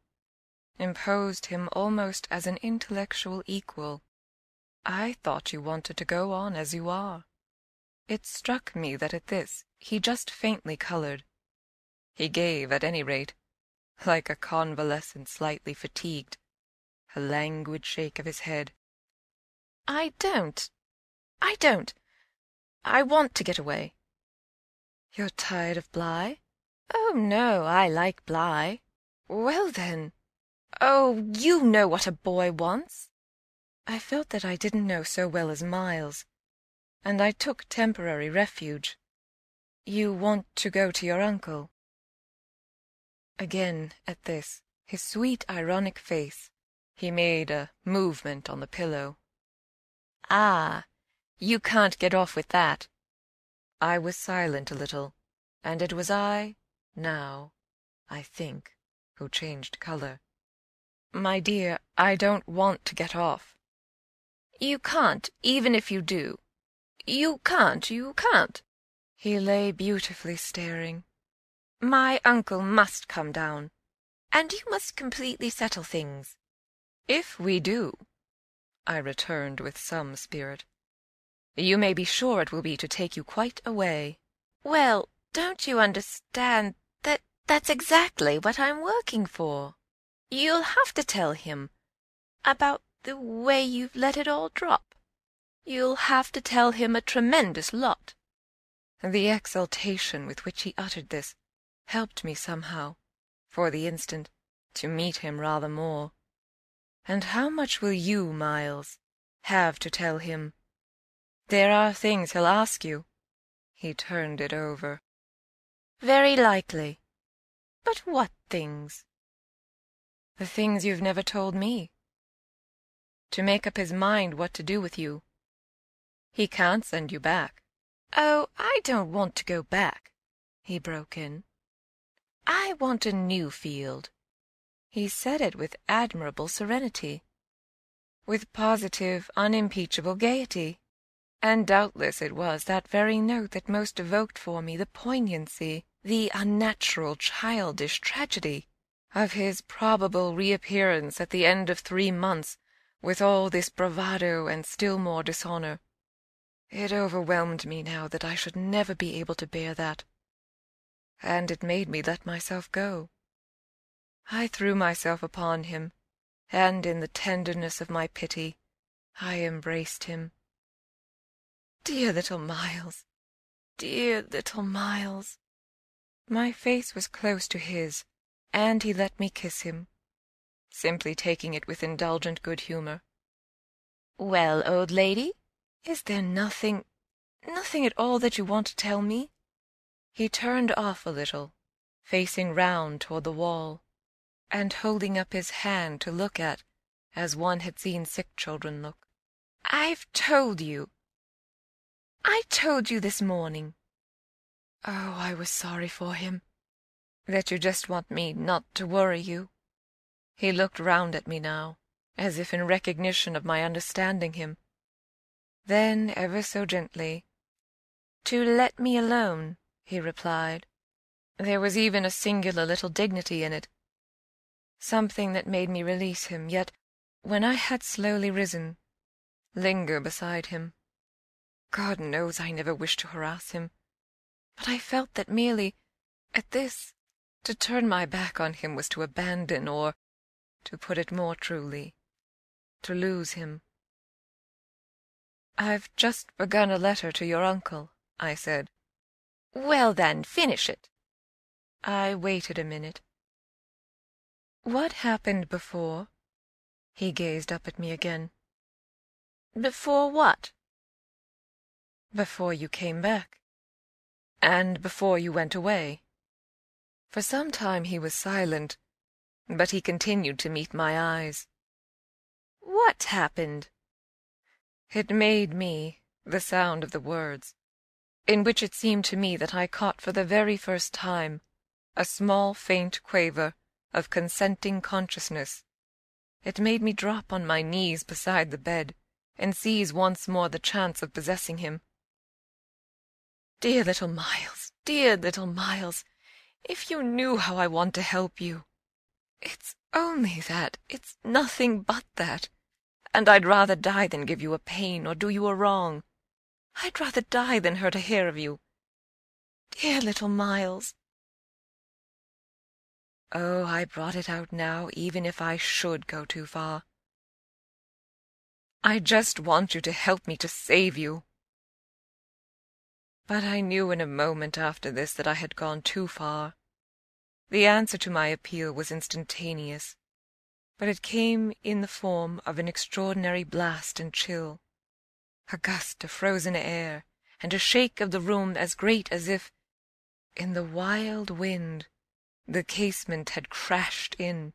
imposed him almost as an intellectual equal. I thought you wanted to go on as you are. It struck me that at this he just faintly colored. He gave, at any rate, like a convalescent slightly fatigued, a languid shake of his head. I don't. I want to get away." "You're tired of Bly?" "Oh, no, I like Bly." "Well, then—" "Oh, you know what a boy wants." I felt that I didn't know so well as Miles, and I took temporary refuge. "You want to go to your uncle?" Again, at this, his sweet, ironic face, he made a movement on the pillow. "Ah, you can't get off with that." I was silent a little, and it was I, now, I think, who changed color. "My dear, I don't want to get off." "You can't, even if you do. You can't. He lay beautifully staring. My uncle must come down, and you must completely settle things." "If we do," I returned with some spirit, "you may be sure it will be to take you quite away." "Well, don't you understand that that's exactly what I'm working for? You'll have to tell him about the way you've let it all drop. You'll have to tell him a tremendous lot." The exultation with which he uttered this helped me somehow, for the instant, to meet him rather more. "And how much will you, Miles, have to tell him? There are things he'll ask you." He turned it over. "Very likely. But what things?" "The things you've never told me. To make up his mind what to do with you. He can't send you back." "Oh, I don't want to go back," he broke in. "I want a new field." He said it with admirable serenity, with positive, unimpeachable gaiety, and doubtless it was that very note that most evoked for me the poignancy, the unnatural, childish tragedy of his probable reappearance at the end of 3 months with all this bravado and still more dishonor. It overwhelmed me now that I should never be able to bear that, and it made me let myself go. I threw myself upon him, and in the tenderness of my pity I embraced him. "Dear little Miles, dear little Miles." My face was close to his, and he let me kiss him, simply taking it with indulgent good humor. "Well, old lady?" "Is there nothing at all that you want to tell me?" He turned off a little, facing round toward the wall, and holding up his hand to look at, as one had seen sick children look. "I've told you. I told you this morning." Oh, I was sorry for him. "That you just want me not to worry you." He looked round at me now, as if in recognition of my understanding him. Then, ever so gently, "To let me alone," he replied. There was even a singular little dignity in it, something that made me release him, yet, when I had slowly risen, linger beside him. God knows I never wished to harass him, but I felt that merely, at this, to turn my back on him was to abandon, or, to put it more truly, to lose him. "I've just begun a letter to your uncle," I said. "Well, then, finish it." I waited a minute. "What happened before?" He gazed up at me again. "Before what?" "Before you came back, and before you went away." For some time he was silent, but he continued to meet my eyes. "What happened?" It made me, the sound of the words, in which it seemed to me that I caught for the very first time a small faint quaver of consenting consciousness. It made me drop on my knees beside the bed and seize once more the chance of possessing him. "Dear little Miles, dear little Miles, if you knew how I want to help you. It's only that, it's nothing but that, and I'd rather die than give you a pain or do you a wrong. I'd rather die than hurt a hair of you. Dear little Miles." Oh, I brought it out now, even if I should go too far. "I just want you to help me to save you." But I knew in a moment after this that I had gone too far. The answer to my appeal was instantaneous, but it came in the form of an extraordinary blast and chill, a gust of frozen air, and a shake of the room as great as if, in the wild wind, The casement had crashed in.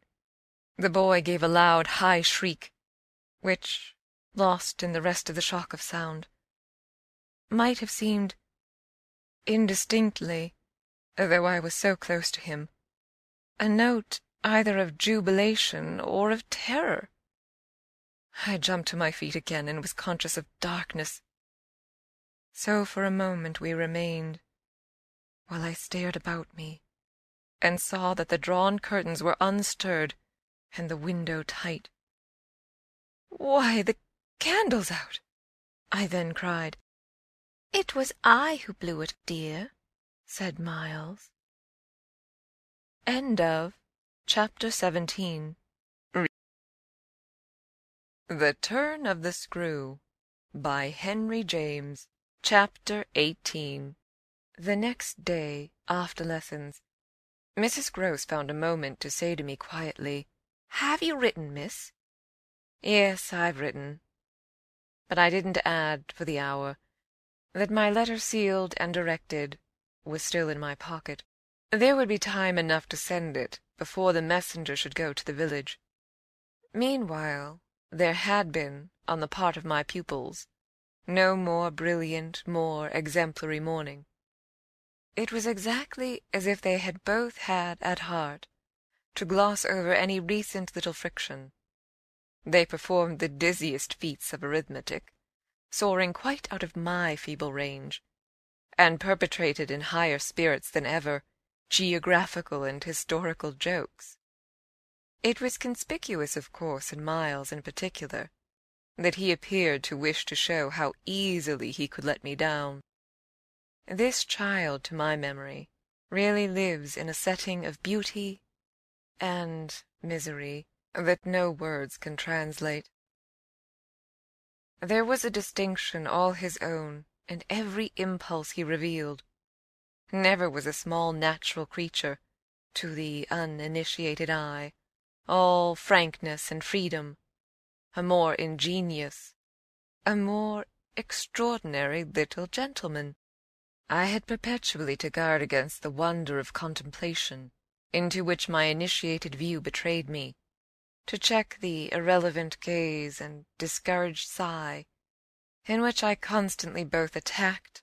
The boy gave a loud, high shriek, which, lost in the rest of the shock of sound, might have seemed indistinctly, though I was so close to him, a note either of jubilation or of terror. I jumped to my feet again and was conscious of darkness. So for a moment we remained, while I stared about me, and saw that the drawn curtains were unstirred and the window tight. "Why, the candle's out!" I then cried. "It was I who blew it, dear," said Miles. Chapter 17. The Turn of the Screw, by Henry James. Chapter 18. The next day, after lessons, Mrs. Grose found a moment to say to me quietly, "Have you written, miss?" "Yes, I've written." But I didn't add, for the hour, that my letter sealed and directed was still in my pocket. There would be time enough to send it before the messenger should go to the village. Meanwhile, there had been, on the part of my pupils, no more brilliant, more exemplary morning. It was exactly as if they had both had at heart to gloss over any recent little friction. They performed the dizziest feats of arithmetic, soaring quite out of my feeble range, and perpetrated in higher spirits than ever geographical and historical jokes. It was conspicuous, of course, in Miles in particular, that he appeared to wish to show how easily he could let me down. This child, to my memory, really lives in a setting of beauty and misery that no words can translate. There was a distinction all his own in every impulse he revealed. Never was a small natural creature, to the uninitiated eye, all frankness and freedom, a more ingenious, a more extraordinary little gentleman. I had perpetually to guard against the wonder of contemplation, into which my initiated view betrayed me, to check the irrelevant gaze and discouraged sigh, in which I constantly both attacked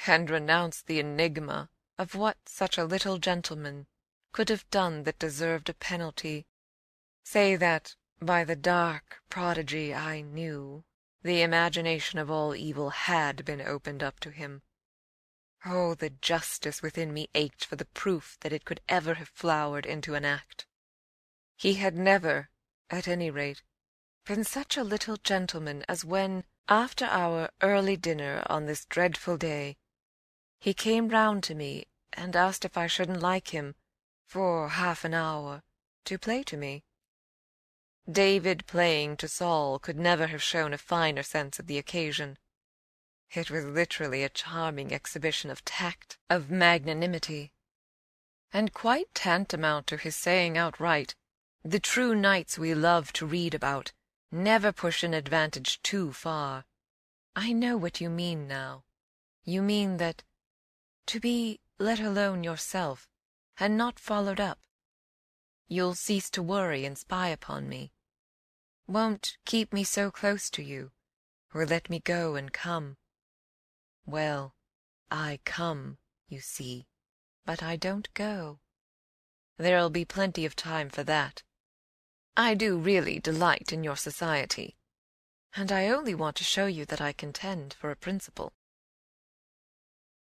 and renounced the enigma of what such a little gentleman could have done that deserved a penalty. Say that, by the dark prodigy I knew, the imagination of all evil had been opened up to him. Oh, the justice within me ached for the proof that it could ever have flowered into an act. He had never, at any rate, been such a little gentleman as when, after our early dinner on this dreadful day, he came round to me and asked if I shouldn't like him, for half an hour, to play to me. David playing to Saul could never have shown a finer sense of the occasion. It was literally a charming exhibition of tact, of magnanimity, and quite tantamount to his saying outright, "The true knights we love to read about never push an advantage too far." I know what you mean now. You mean that to be let alone yourself, and not followed up, you'll cease to worry and spy upon me, won't keep me so close to you, or let me go and come. Well, I come, you see, but I don't go. There'll be plenty of time for that. I do really delight in your society, and I only want to show you that I contend for a principle.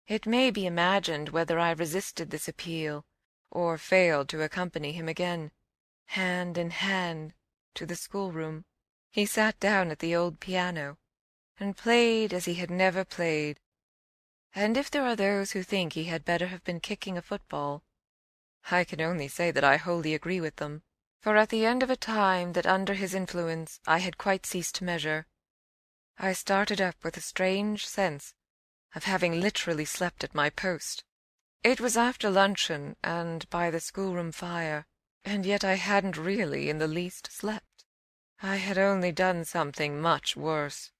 It may be imagined whether I resisted this appeal, or failed to accompany him again, hand in hand, to the schoolroom. He sat down at the old piano, and played as he had never played. And if there are those who think he had better have been kicking a football, I can only say that I wholly agree with them, for at the end of a time that under his influence I had quite ceased to measure, I started up with a strange sense of having literally slept at my post. It was after luncheon and by the schoolroom fire, and yet I hadn't really in the least slept. I had only done something much worse.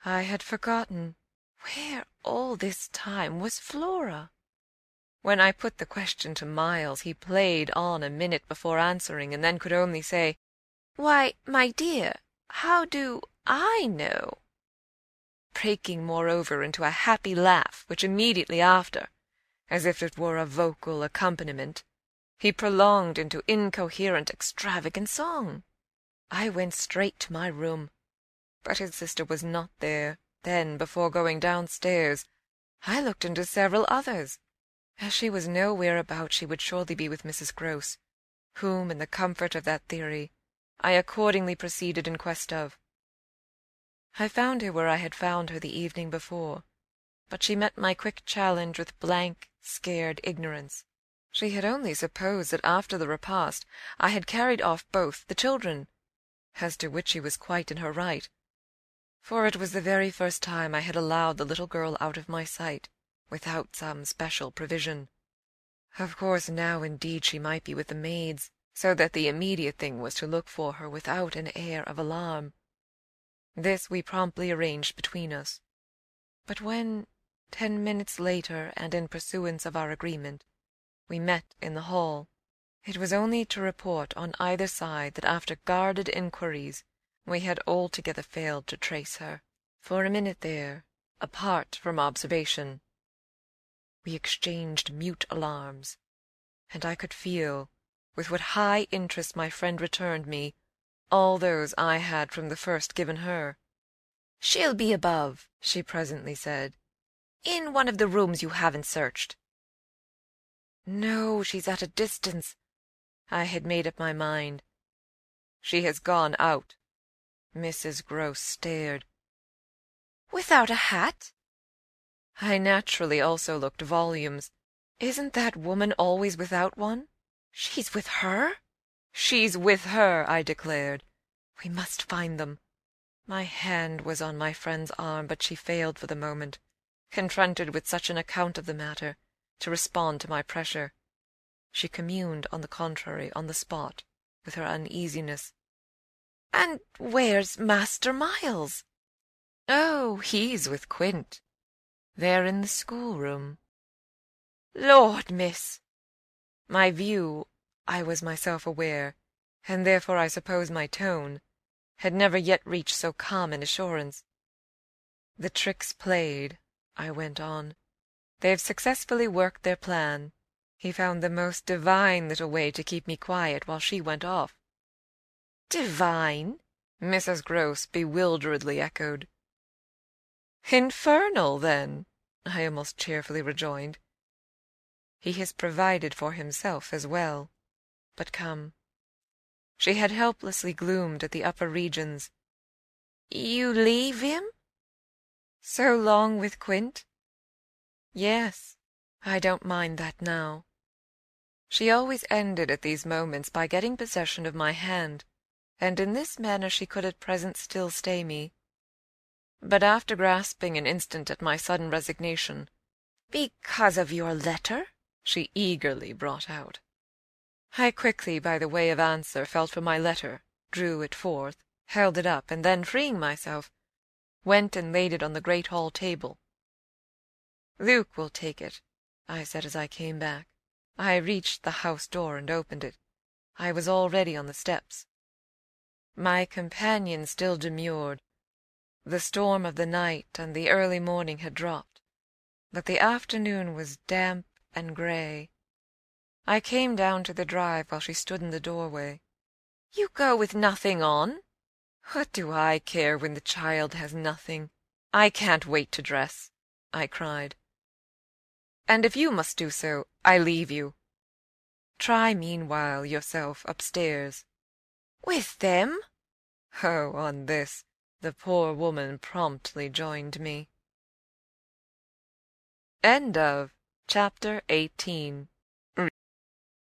I had forgotten where all this time was Flora. When I put the question to Miles, he played on a minute before answering, and then could only say, "Why, my dear, how do I know?" breaking moreover into a happy laugh, which immediately after, as if it were a vocal accompaniment, he prolonged into incoherent, extravagant song. I went straight to my room, but his sister was not there. Then, before going downstairs, I looked into several others. As she was nowhere about, she would surely be with Mrs. Grose, whom, in the comfort of that theory, I accordingly proceeded in quest of. I found her where I had found her the evening before, but she met my quick challenge with blank, scared ignorance. She had only supposed that after the repast I had carried off both the children, as to which she was quite in her right, for it was the very first time I had allowed the little girl out of my sight without some special provision. Of course now indeed she might be with the maids, so that the immediate thing was to look for her without an air of alarm. This we promptly arranged between us. But when, 10 minutes later, and in pursuance of our agreement, we met in the hall, it was only to report on either side that after guarded inquiries we had altogether failed to trace her. For a minute there, apart from observation, we exchanged mute alarms, and I could feel, with what high interest my friend returned me, all those I had from the first given her. "She'll be above," she presently said, "in one of the rooms you haven't searched." "No, she's at a distance." I had made up my mind. "She has gone out." Mrs. Grose stared. "Without a hat?" I naturally also looked volumes. "Isn't that woman always without one?" "She's with her?" "She's with her," I declared. "We must find them." My hand was on my friend's arm, but she failed for the moment, confronted with such an account of the matter, to respond to my pressure. She communed, on the contrary, on the spot, with her uneasiness. "And where's Master Miles?" "Oh, he's with Quint. They're in the schoolroom." "Lord, miss!" My view, I was myself aware, and therefore I suppose my tone, had never yet reached so calm an assurance. "The trick's played," I went on. "They've successfully worked their plan." He found the most divine little way to keep me quiet while she went off. "Divine?" Mrs. Grose bewilderedly echoed. "Infernal, then," I almost cheerfully rejoined. "He has provided for himself as well. But come." She had helplessly gloomed at the upper regions. "You leave him?" "So long with Quint?" "Yes, I don't mind that now." She always ended at these moments by getting possession of my hand, and in this manner she could at present still stay me. But after grasping an instant at my sudden resignation, "Because of your letter?" she eagerly brought out. I quickly, by the way of answer, felt for my letter, drew it forth, held it up, and then, freeing myself, went and laid it on the great hall table. "Luke will take it," I said as I came back. I reached the house door and opened it. I was already on the steps. My companion still demurred. The storm of the night and the early morning had dropped, but the afternoon was damp and grey. I came down to the drive while she stood in the doorway. "You go with nothing on?" "What do I care when the child has nothing? I can't wait to dress," I cried. "And if you must do so, I leave you. Try meanwhile yourself upstairs." "With them?" Oh, on this the poor woman promptly joined me. End of Chapter 18